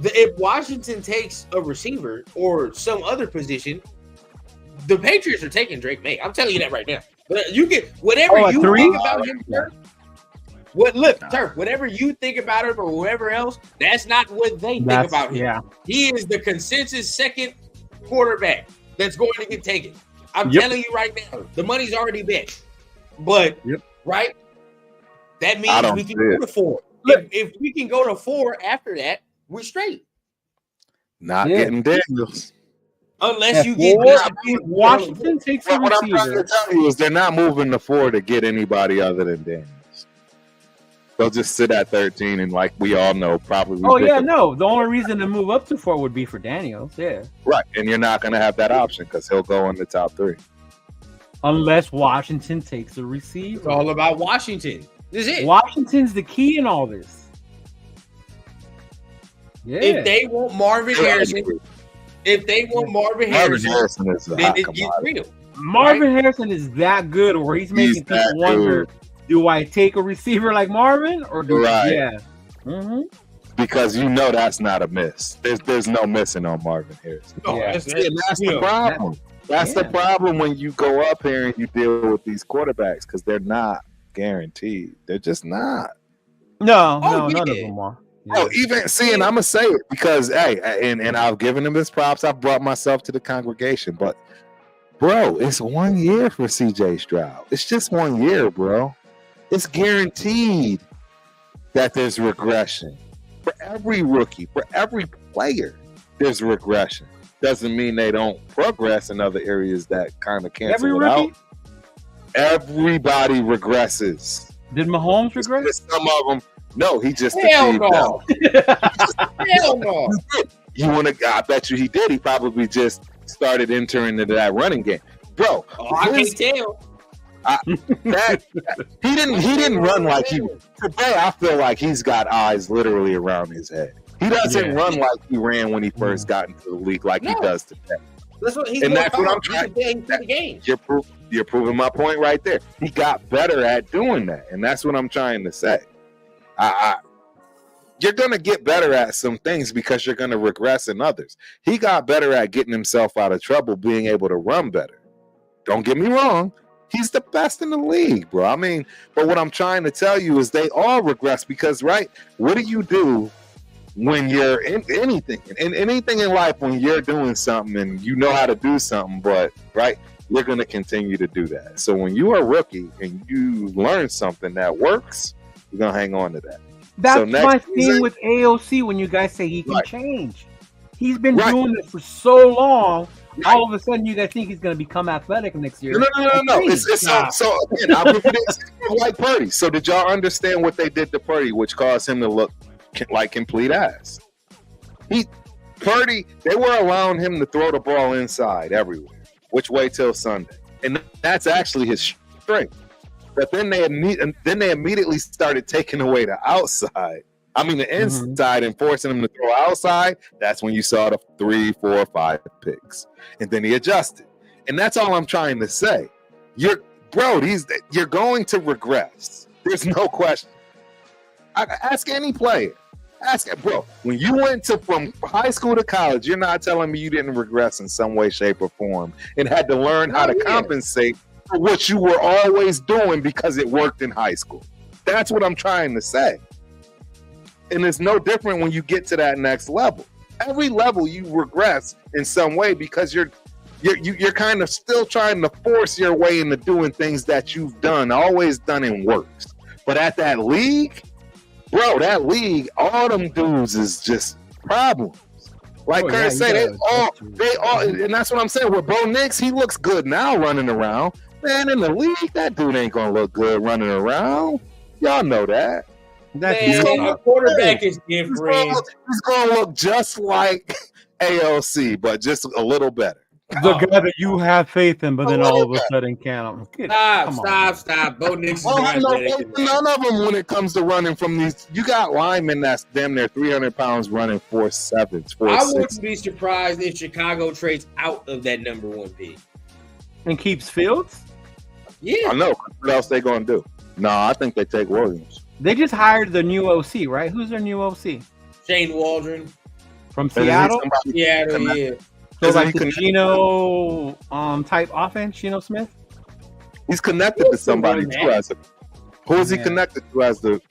if Washington takes a receiver or some other position, the Patriots are taking Drake May. I'm telling you that right now. But you get whatever you think about him, Turf. Turf, whatever you think about him or whoever else, that's not what they think about him. Yeah. He is the consensus second quarterback that's going to get taken. I'm telling you right now, the money's already bet. But right, that means we can go to 4. Look, if we can go to 4 after that, we're straight. Not getting Daniels. Unless you get Washington takes a receiver. What I'm trying to tell you is they're not moving to 4 to get anybody other than Daniels. They'll just sit at 13 and like we all know probably. The only reason to move up to 4 would be for Daniels. Yeah. Right, and you're not going to have that option because he'll go in the top 3. Unless Washington takes a receiver. It's all about Washington. This is it. Washington's the key in all this. Yeah. If they want Marvin Harrison, then it gets real. Marvin Harrison is that good, or he's making people wonder: do I take a receiver like Marvin, or do Because that's not a miss. There's no missing on Marvin Harrison. That's the problem. That's the problem when you go up here and you deal with these quarterbacks because they're not guaranteed. They're just not. No, none of them are. Oh, even seeing, I'm gonna say it because hey, and I've given him his props. I've brought myself to the congregation, but bro, it's 1 year for CJ Stroud. It's just 1 year, bro. It's guaranteed that there's regression for every rookie, for every player. There's regression. Doesn't mean they don't progress in other areas that kind of cancel it out. Everybody regresses. Did Mahomes regress? Some of them. No, he just hell no. Hell no. You want to? I bet you he did. He probably just started entering into that running game, bro. I can't tell. He didn't run like he. Today, I feel like he's got eyes literally around his head. He doesn't run like he ran when he first got into the league, like he does today. That's what I'm trying. You're proving my point right there. He got better at doing that, and that's what I'm trying to say. You're going to get better at some things because you're going to regress in others. He got better at getting himself out of trouble, being able to run better. Don't get me wrong. He's the best in the league, bro. I mean, but what I'm trying to tell you is they all regress because, right, what do you do when you're in anything in life, when you're doing something and you know how to do something, but, right, you're going to continue to do that. So when you are a rookie and you learn something that works, you're going to hang on to that. That's my thing with AOC when you guys say he can change. He's been doing this for so long. All of a sudden, you guys think he's going to become athletic next year. No. So again, I'll give you this like Purdy. So did y'all understand what they did to Purdy, which caused him to look like complete ass? Purdy, they were allowing him to throw the ball inside everywhere. Which way till Sunday? And that's actually his strength. But then they immediately started taking away the outside. I mean, the inside and forcing him to throw outside. That's when you saw the 3, 4, 5 picks. And then he adjusted. And that's all I'm trying to say. You're going to regress. There's no question. Ask any player. Bro, when you went from high school to college, you're not telling me you didn't regress in some way, shape, or form and had to learn how to compensate for what you were always doing because it worked in high school. That's what I'm trying to say. And it's no different when you get to that next level. Every level you regress in some way because you're kind of still trying to force your way into doing things that you've always done and works. But at that league, bro, all them dudes is just problems. Like Kurt said, they all, and that's what I'm saying. With Bo Nix, he looks good now running around. Man, in the league, that dude ain't gonna look good running around. Y'all know that. The quarterback is different. He's gonna look just like AOC, but just a little better. The guy that you have faith in, but then all of a sudden can't. Stop. Bo Nix is none of them when it comes to running from these. You got linemen that's damn near 300 pounds running 4.7s, 4.6. I wouldn't be surprised if Chicago trades out of that number 1 pick. And keeps Fields? Yeah. I know. What else they going to do? No, I think they take Williams. They just hired the new OC, right? Who's their new OC? Shane Waldron. From Seattle? Seattle, yeah. So like the Geno type offense, Geno Smith? He's connected to somebody too. Who is he connected to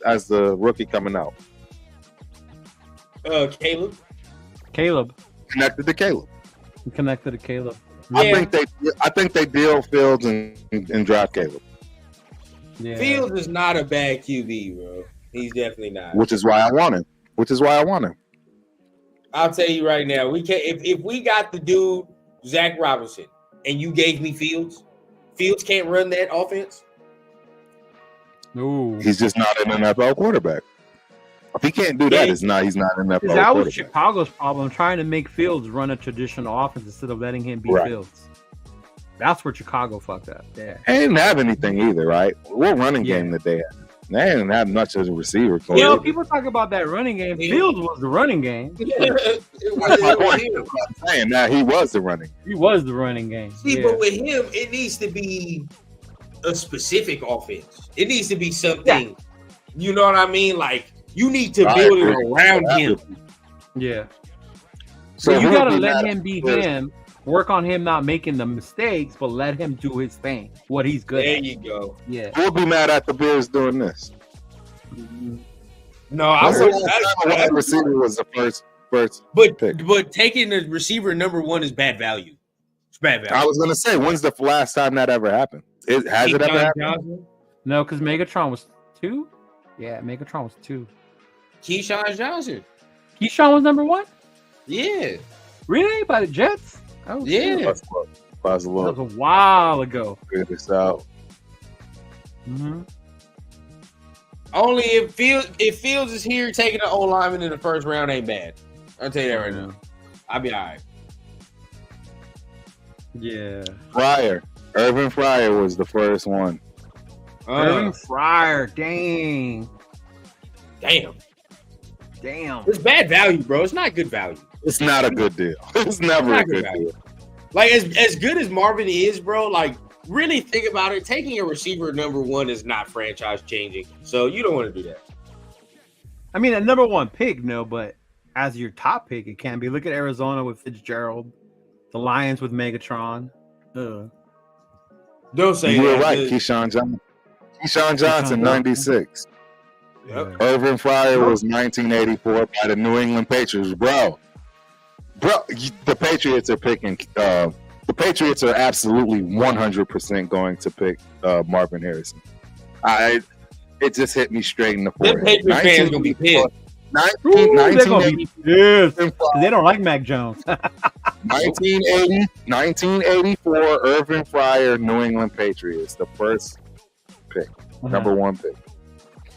as the rookie coming out? Caleb. Connected to Caleb. He connected to Caleb. Yeah. I think they deal Fields and draft Caleb. Yeah. Fields is not a bad QB, bro. He's definitely not. Which is why I want him. I'll tell you right now, we can't. If we got the dude Zach Robinson and you gave me Fields can't run that offense. No, he's just not an NFL quarterback. If he can't do that, he's not an NFL quarterback. That was Chicago's problem, trying to make Fields run a traditional offense instead of letting him be Fields. That's where Chicago fucked up. Yeah, they didn't have anything either, right? What running game that they had? They didn't have much as a receiver. You know, people talk about that running game. Fields was the running game. That's my point. I'm saying now he was the running. He was the running game. See, but with him, it needs to be a specific offense. It needs to be something. You know what I mean? Like you need to build it around him. Yeah. So you gotta let him be him. Work on him not making the mistakes, but let him do his thing. What he's good there at. you go. Yeah. Who'll be mad at the Bears doing this? No, I was wide receiver was the first pick. But taking the receiver number one is bad value. It's bad value. I was gonna say, when's the last time that ever happened? Has it ever happened? Johnson? No, because Megatron was 2. Yeah, Megatron was 2. Keyshawn Johnson. Keyshawn was number 1? Yeah. Really? By the Jets? Oh, Yeah. That was a while ago. Figure this out. Mm-hmm. Only if Fields is here, taking an O lineman in the first round ain't bad. I'll tell you that right now. I'll be all right. Yeah. Irvin Fryer was the first one. Irvin Fryer. Dang. Damn. Damn. It's bad value, bro. It's not good value. It's not a good deal. It's never a good deal. Like, as good as Marvin is, bro, like, really think about it. Taking a receiver number one is not franchise changing. So you don't want to do that. I mean, a number 1 pick, no, but as your top pick, it can be. Look at Arizona with Fitzgerald, the Lions with Megatron. Don't say you that. were right, Keyshawn Johnson, 96. Yep. Irvin Fryer was 1984 by the New England Patriots. Bro, the Patriots are picking. The Patriots are absolutely 100% going to pick Marvin Harrison. It just hit me straight in the forehead. The Patriots fans gonna be pissed. 1980. They don't like Mac Jones. 1984, Irvin Fryer, New England Patriots, the first pick, number 1 pick.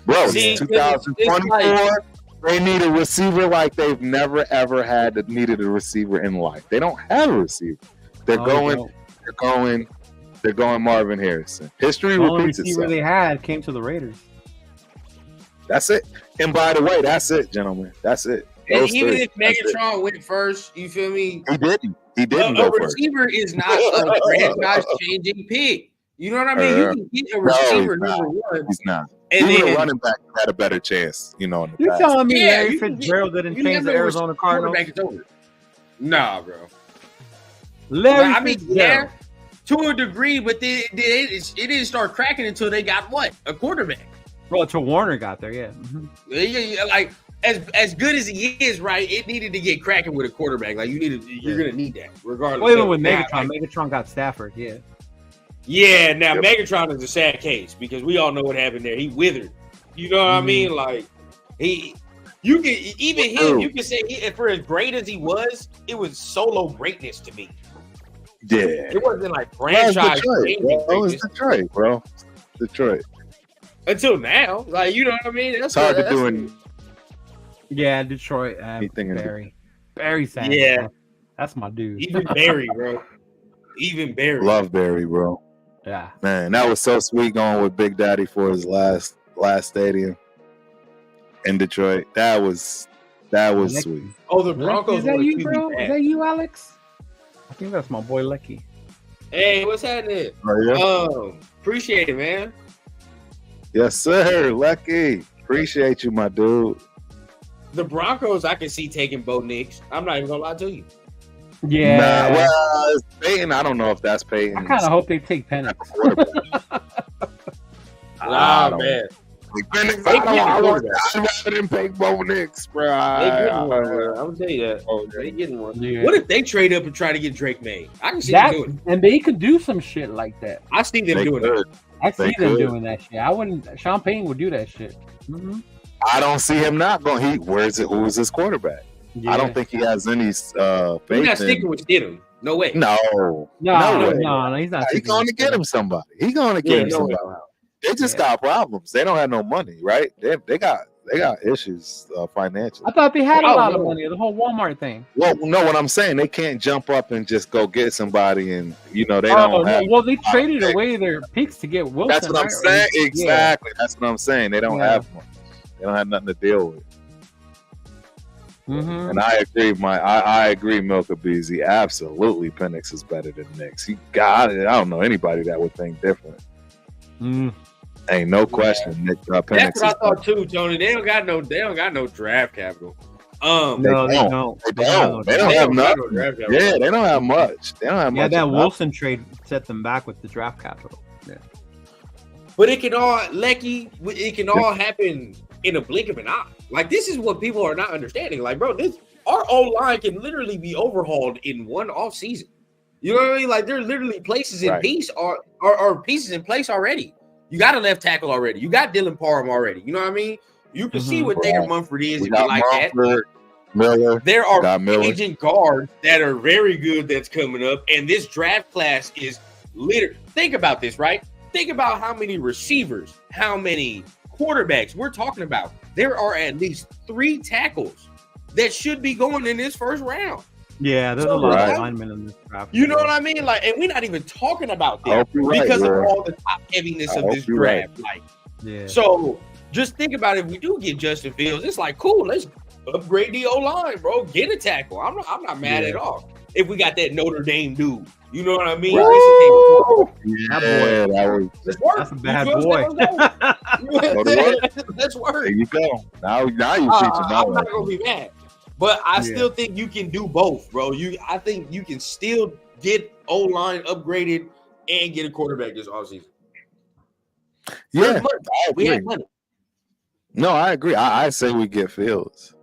Bro, See, 2024, they need a receiver like they've never ever needed a receiver in life. They don't have a receiver. They're going Marvin Harrison. History repeats itself. The receiver they had came to the Raiders. That's it. And by the way, that's it, gentlemen. That's it. And even if Megatron went first, you feel me? He didn't go first. A receiver is not a franchise-changing pick. You know what I mean? You can get a receiver number 1. He's not. And even then, a running back had a better chance, in the You're past. telling me Larry Fitzgerald didn't change the Arizona Cardinals? Nah, bro. Larry yeah, to a degree, but it didn't start cracking until they got what? A quarterback. Well, until Warner got there, yeah. Mm-hmm. Yeah, like as good as he is, right? It needed to get cracking with a quarterback. Like you're gonna need that regardless. Well, even with Megatron, Megatron got Stafford, yeah. Yeah, now Megatron is a sad case because we all know what happened there. He withered. You know what I mean? Like you can say for as great as he was, it was solo greatness to me. Yeah, it wasn't like franchise. It was Detroit, bro. Detroit. Until now, like you know what I mean. It's hard to do in. Yeah, Detroit. Barry Sanders. Yeah, bro. That's my dude. Even Barry, bro. Even Barry. Love Barry, bro. Yeah, man, that was so sweet going with Big Daddy for his last stadium in Detroit. That was sweet. Oh, the Broncos. Is that you, bro? Is that you, Alex? I think that's my boy Lecky. Hey, what's happening? Oh, yeah. Appreciate it, man. Yes, sir, Lecky. Appreciate you, my dude. The Broncos, I can see taking Bo Nix. I'm not even gonna lie to you. Yeah. Nah, well, Peyton. I don't know if that's Peyton. I kind of hope they take Penix. Man. Penix, I want to take Bo Nix, bro. I'm gonna tell you that. They getting one. Yeah. What if they trade up and try to get Drake May? I can see them doing it. And they could do some shit like that. I see them doing it. I see them doing that shit. I wouldn't. Sean Payton would do that shit. Mm-hmm. I don't see him not going. Who's his quarterback? Yeah. I don't think he has any faith. He's not sticking with Stidham. No way. No, he's not. He's going to get him somebody. He's going to get him somebody. They just got problems. They don't have no money, right? They got issues financially. I thought they had a lot of money. The whole Walmart thing. Well, no, what I'm saying, they can't jump up and just go get somebody, and they don't have. Well, they traded away their picks to get Wilson. That's what I'm saying. Exactly. That's what I'm saying. They don't have money. They don't have nothing to deal with. Mm-hmm. And I agree, I agree, Milka Beasley. Absolutely, Penix is better than Nix. He got it. I don't know anybody that would think different. Ain't no question. Nick, Penix. That's what I thought too, Tony. They don't got no draft capital. No, they don't. They don't have nothing. Yeah, they don't have much. They don't have much. Yeah, that Wilson trade set them back with the draft capital. Yeah. But it can all, Lecky, it can all happen in a blink of an eye. Like, this is what people are not understanding. Like, bro, our O-line can literally be overhauled in one off season. You know what I mean? Like, there are literally places in peace or pieces in place already. You got a left tackle already. You got Dylan Parham already. You know what I mean? You can see what Thayer Munford is and be like that. Miller, there are agent guards that are very good that's coming up, and this draft class is literally. Think about this, right? Think about how many receivers, how many quarterbacks we're talking about. There are at least 3 tackles that should be going in this first round. Yeah, there's a lot of linemen in this draft. You know what I mean? Like, and we're not even talking about that because of all the top heaviness of this draft. Like, so just think about if we do get Justin Fields, it's like, cool, let's upgrade the O-line, bro. Get a tackle. I'm not mad at all. If we got that Notre Dame dude, you know what I mean? That's a bad boy. Let's work. There you go. Now you teach him. I'm not gonna be mad, but I still think you can do both, bro. I think you can still get O-line upgraded and get a quarterback this offseason. Yeah, we have money. No, I agree. I say we get Fields.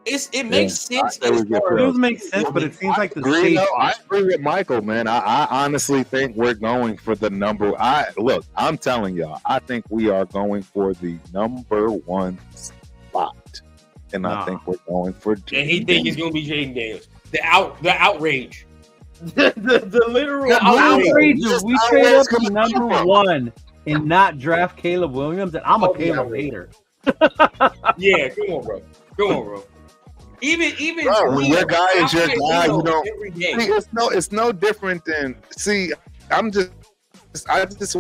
It makes sense. Fields makes sense, but it seems like I agree with Michael, man. I honestly think we're going for the number. I'm telling y'all, I think we are going for the number 1 spot, and I think we're going for. And he think it's going to be Jaden Daniels. The outrage, the literal outrage. If we trade up to number 1 and not draft Caleb Williams, and I'm a Caleb hater. Yeah, come on, bro. Even bro, your guy is your guy. You know, it's no different than. See, I just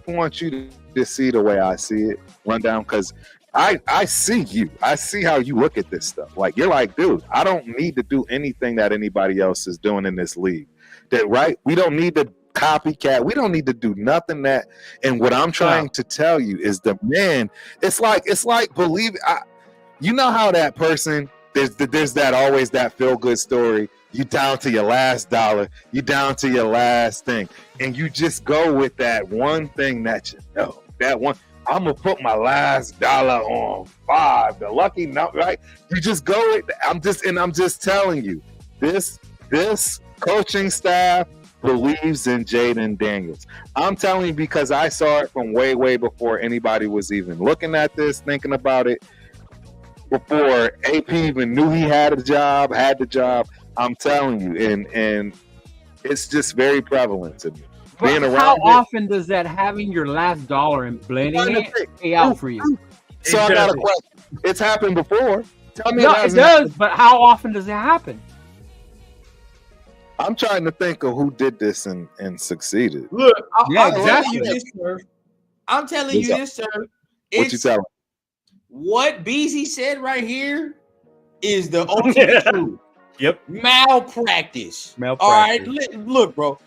want you to see the way I see it. Run down because I see you. I see how you look at this stuff. Like, you're like, dude, I don't need to do anything that anybody else is doing in this league. We don't need to copycat. We don't need to do nothing that. And what I'm trying to tell you is the man. It's like believe. You know how that person. There's that always that feel good story. You down to your last dollar. You down to your last thing, and you just go with that one thing that you know. That one. I'm gonna put my last dollar on 5. The lucky number, right? You just go with. I'm just telling you, this coaching staff believes in Jaden Daniels. I'm telling you because I saw it from way before anybody was even looking at this, thinking about it. Before AP even knew he had the job, I'm telling you, and it's just very prevalent to me. Being around how often does that having your last dollar and blending it pay out for you? So I got a question. It's happened before. Tell me. No, it does, but how often does it happen? I'm trying to think of who did this and succeeded. Look, I'm telling you this, sir. What you telling? What Beezy said right here is the ultimate truth. Yep. Malpractice. All right, look, bro.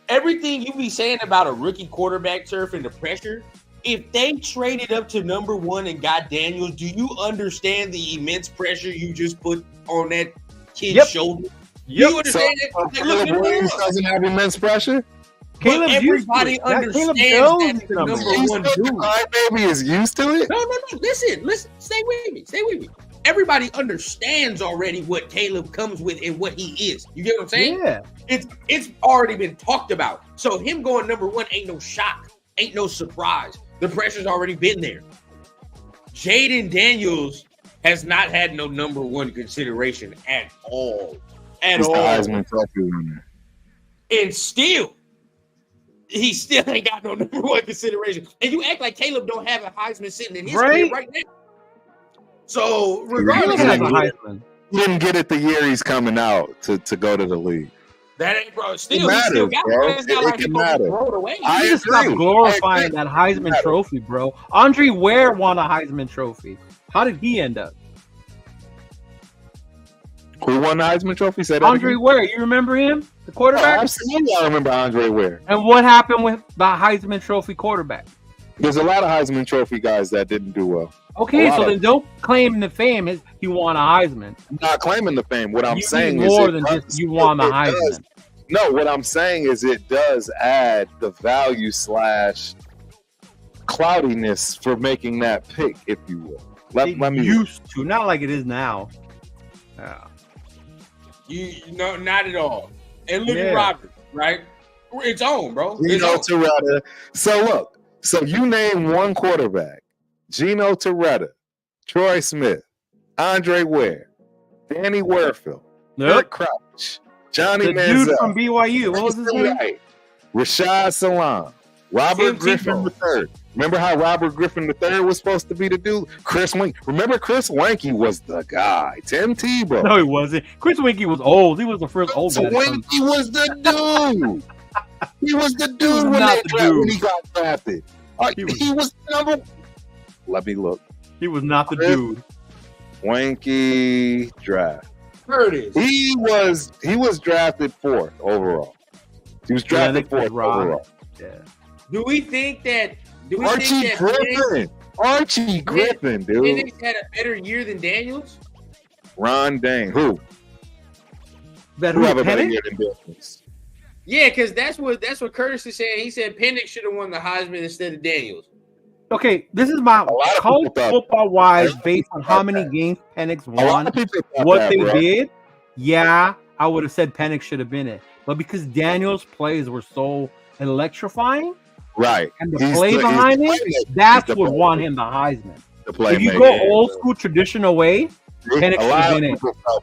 Everything you be saying about a rookie quarterback turf and the pressure, if they traded up to number 1 and got Daniels, do you understand the immense pressure you just put on that kid's shoulder? You understand it? Caleb Williams doesn't have immense pressure? Caleb, everybody understands that the number 1 dude. Baby is used to it. No. Listen. Stay with me. Everybody understands already what Caleb comes with and what he is. You get what I'm saying? Yeah. It's already been talked about. So him going number 1 ain't no shock, ain't no surprise. The pressure's already been there. Jaden Daniels has not had no number 1 consideration at all. At all. Heisman Trophy winner. And still, he still ain't got no number 1 consideration. And you act like Caleb don't have a Heisman sitting in his career right now. So regardless, he didn't get it the year he's coming out to go to the league. That ain't, bro. Still, he still got it. It's not like he gonna throw it away. I just stop glorifying that Heisman Trophy, bro. Andre Ware won a Heisman Trophy. How did he end up? Who won the Heisman Trophy? Said Andre Ware. You remember him, the quarterback? Absolutely, I remember Andre Ware. And what happened with the Heisman Trophy quarterback? There's a lot of Heisman Trophy guys that didn't do well. Okay, so then don't claim the fame as he won a Heisman. I'm not claiming the fame. What I'm saying is more than just you won the Heisman. No, what I'm saying is it does add the value / cloudiness for making that pick, if you will. Let me used to, not like it is now. No, not at all. And look at Robert, right? It's on, bro. Toretta. So look, you name one quarterback: Gino Toretta, Troy Smith, Andre Ware, Danny Werfield, Kirk Crouch, Johnny Manziel, dude from BYU. What was his name? Rashad Salam, Robert Griffin III. Remember how Robert Griffin III was supposed to be the dude? Chris Wink. Remember Chris Weinke was the guy. Tim Tebow. No, he wasn't. Chris Weinke was old. He was the first old guy. Weinke was the dude. He was the dude when he got drafted. He was number. Let me look. He was not the dude. Weinke draft. Curtis. He was drafted 4th overall. He was drafted 4th overall. Yeah. Do we think that Archie Griffin, dude. Penix had a better year than Daniels? Ron Dane. Who? Who have a better year than Daniels? Yeah, because that's what Curtis is saying. He said Penix should have won the Heisman instead of Daniels. Okay, this is my college football wise, based on how many games Penix won, what they did. Yeah, I would have said Penix should have been it, but because Daniels' plays were so electrifying, right, and the play behind it, that's what won him the Heisman. If you go old school traditional way, Penix should have been it.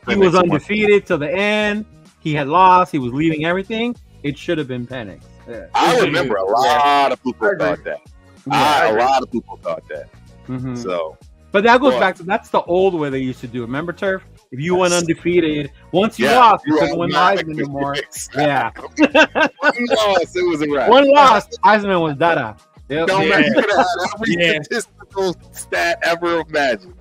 He was undefeated to the end. He had lost. He was leading everything. It should have been Penix. Yeah. I remember a lot of people thought that. A lot of people thought that. Mm-hmm. So, but that goes back to that's the old way they used to do. Remember, Turf? If you went undefeated, once you lost, you couldn't win the Heisman anymore. Exactly. Yeah. One loss, it was a wrap. One loss, Heisman was dada. Yep. Don't matter. You could have had every statistical stat ever imagined.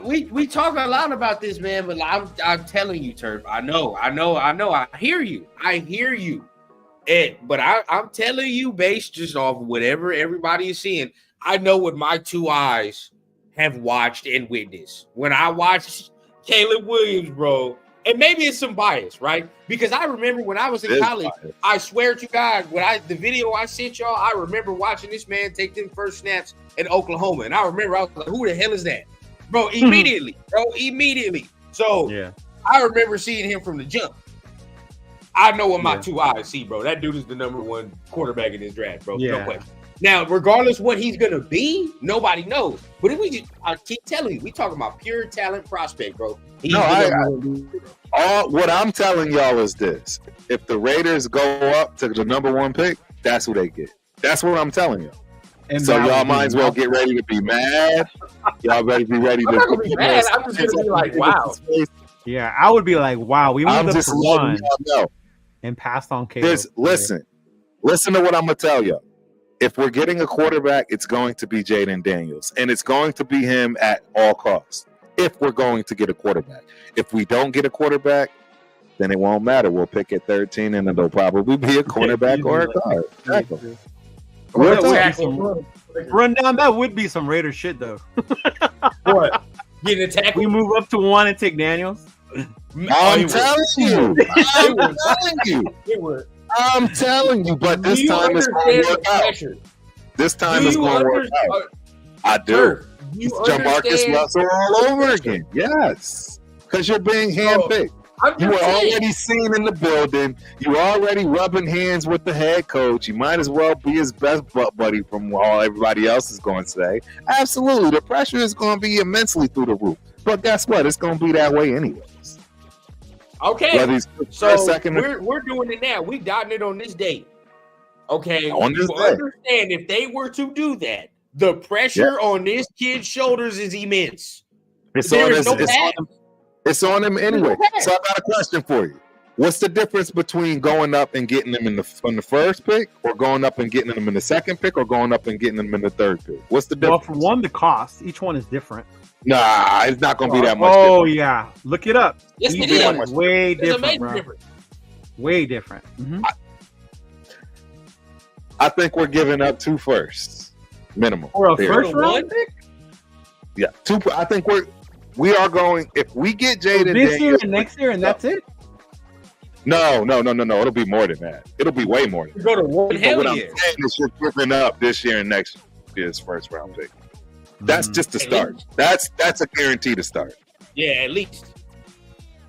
We talk a lot about this, man, but I'm telling you, Turf. I know. I hear you. But I'm telling you, based just off whatever everybody is seeing, I know what my 2 eyes have watched and witnessed. When I watched Caleb Williams, bro, and maybe it's some bias, right? Because I remember when I was in college, I swear to God, the video I sent y'all, I remember watching this man take them first snaps in Oklahoma. And I remember I was like, who the hell is that? Bro, immediately. So I remember seeing him from the jump. I know what my 2 eyes see, bro. That dude is the number 1 quarterback in this draft, bro. No question. Now, regardless what he's gonna be, nobody knows. But if I keep telling you, we talking about pure talent prospect, bro. What I'm telling y'all is this: if the Raiders go up to the number 1 pick, that's who they get. That's what I'm telling you. And so y'all might as well get ready to be mad. Y'all better be ready to. I'm not gonna be mad. I'm just gonna be like, wow. Yeah, I would be like, wow. We moved up to 1 and passed on Caleb. Listen to what I'm gonna tell you. If we're getting a quarterback, it's going to be Jaden Daniels, and it's going to be him at all costs. If we're going to get a quarterback, if we don't get a quarterback, then it won't matter. We'll pick at 13, and it'll probably be a cornerback or a guard. Exactly. Run down. That would be some Raider shit, though. What? Getting attacked? We move up to 1 and take Daniels. I'm telling you. But this time it's going to work out. This time it's going to work out. I do. It's Jamarcus Russell all over again. Yes. Because you're being handpicked. You were already seen in the building. You were already rubbing hands with the head coach. You might as well be his best butt buddy from all everybody else is going to say. Absolutely. The pressure is going to be immensely through the roof. But guess what? It's going to be that way anyways. Okay. So we're doing it now. We dotting it on this date. Okay. Understand if they were to do that, the pressure on this kid's shoulders is immense. It's on him anyway. So I got a question for you. What's the difference between going up and getting them on the first pick, or going up and getting them in the second pick, or going up and getting them in the third pick? What's the difference? Well, for one, the cost. Each one is different. Nah, it's not going to be that much different. Oh, yeah. Look it up. Yes, Each one is way different, bro. Way different. Mm-hmm. I think we're giving up 2 firsts minimum for a first round pick. Yeah, 2. I think we are going. If we get Jaden this year and next year, and that's it. No. It'll be more than that. It'll be way more than that. Go to one. Hell I'm yeah. saying is you're giving up this year and next year's first round pick. That's just the start. That's a guarantee to start. Yeah, at least.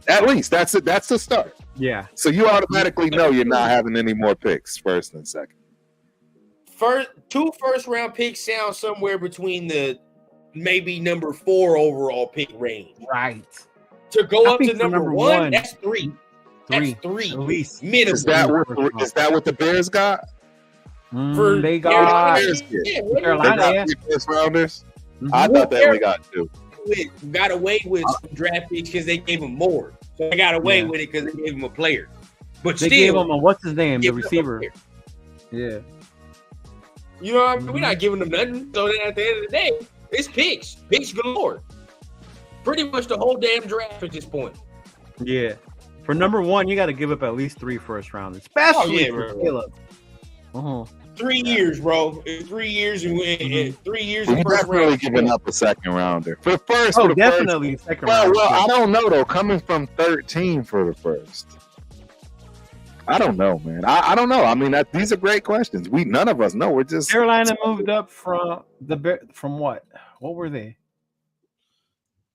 At least that's it. That's the start. Yeah. So you automatically know you're not having any more picks, first and second. 2 first round picks sound somewhere between the maybe number 4 overall pick range. Right. To go up to number 1, that's 3. That's 3 at least. minimum. Is that what the Bears got? They got Carolina. First rounders. I thought they only got 2. Got away with some draft picks because they gave him more. So they got away with it because they gave him a player. But they gave him a what's his name, the receiver. Yeah. You know what I mean? We're not giving them nothing. So then at the end of the day, it's picks galore. Pretty much the whole damn draft at this point. Yeah. For number 1, you got to give up at least 3 first rounders, especially for Caleb. 3 years, bro. 3 years and 3 years. We're definitely giving up a second rounder for the first. Oh, definitely second rounder. Well, I don't know though. Coming from 13 for the first, I don't know, man. I don't know. I mean, these are great questions. None of us know. We're just Carolina moved up from what? What were they?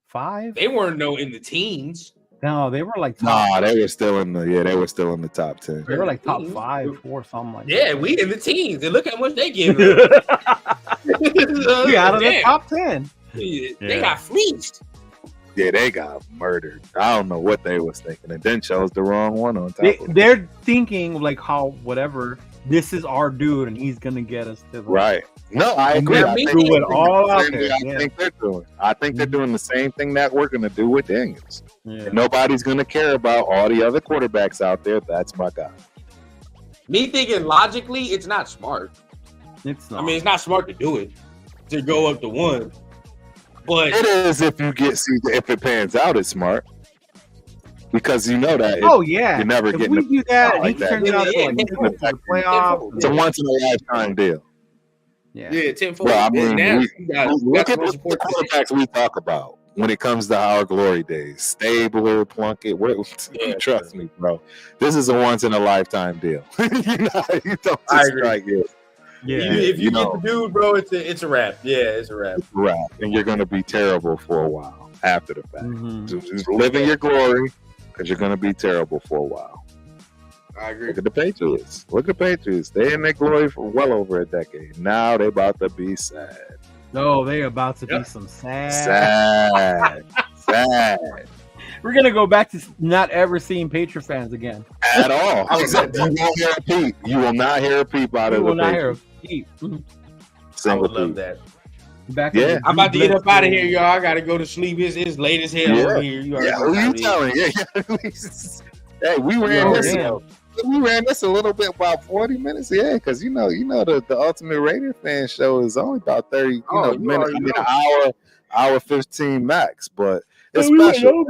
5? They weren't in the teens. No, they were like they were still in the top 10. They were like top 5 or something like that. Yeah, we in the teens. And look how much they give us. We out of the top 10. They got fleeced. Yeah, they got murdered. I don't know what they was thinking, and then chose the wrong one on top. They're thinking like how whatever. This is our dude, and he's gonna get us to the right. No, I agree. I think they're doing. I think they're doing the same thing that we're gonna do with Daniels. Yeah. Nobody's gonna care about all the other quarterbacks out there. That's my guy. Me thinking logically, it's not smart. It's not. I mean, it's not smart to do it to go up to 1. But it is if it pans out, it's smart. Because you know that. You're never if getting. We do that. Like that. The playoffs. It's a once in a lifetime deal. Yeah, 10-4. Well, I mean, look at the quarterbacks we talk about when it comes to our glory days. Stabler, Plunkett. Trust me, bro. This is a once in a lifetime deal. You don't just strike it. Yeah, if you get the dude, bro, it's a wrap. Yeah, it's a wrap. It's a wrap, and you're gonna be terrible for a while after the fact. Just live in your glory, because you're gonna be terrible for a while. I agree. Look at the Patriots. They in their glory for well over a decade. Now they about to be sad. No, they about to be some sad. We're gonna go back to not ever seeing Patriot fans again at all. You will not hear a peep out of the. You will not hear a peep. I would love that. I'm about to get up out of here, y'all. I gotta go to sleep. It's late as hell over here. Who you telling? Hey, we ran this. We ran this a little bit, about 40 minutes. Yeah, because the Ultimate Raider fan show is only about 30 minutes. An hour 15 max, but it's special.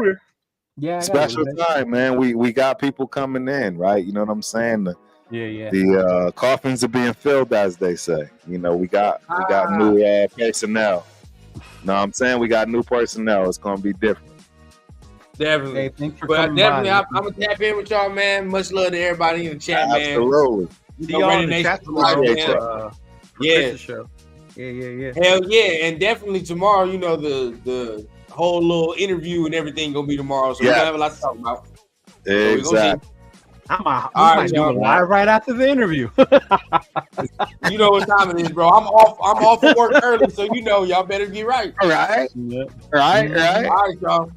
Yeah, special time, man. We got people coming in, right? You know what I'm saying? The coffins are being filled, as they say. We got new personnel. Know what I'm saying? We got new personnel. It's gonna be different. Definitely. Hey, thanks for coming by. I'm gonna tap in with y'all, man. Much love to everybody in the chat, man. Absolutely. See y'all in the chat tomorrow. Yeah. Show. Yeah. Hell yeah, and definitely tomorrow. The whole little interview and everything gonna be tomorrow, so we're gonna have a lot to talk about. Exactly. I might do it live right after the interview. You know what time it is, bro. I'm off for work early, so y'all better get right. All right. Yeah. Right. All right, y'all.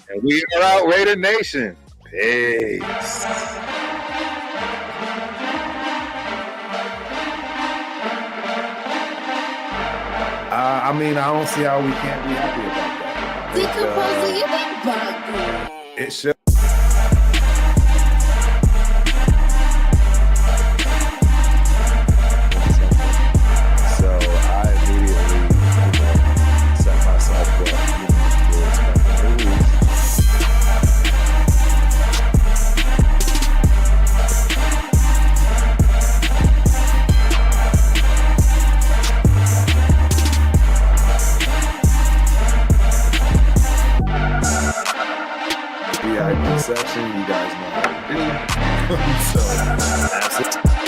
And we are out, Raider Nation. Peace. I don't see how we can't be happy about that. It should. section. You guys know how to do. So that's it.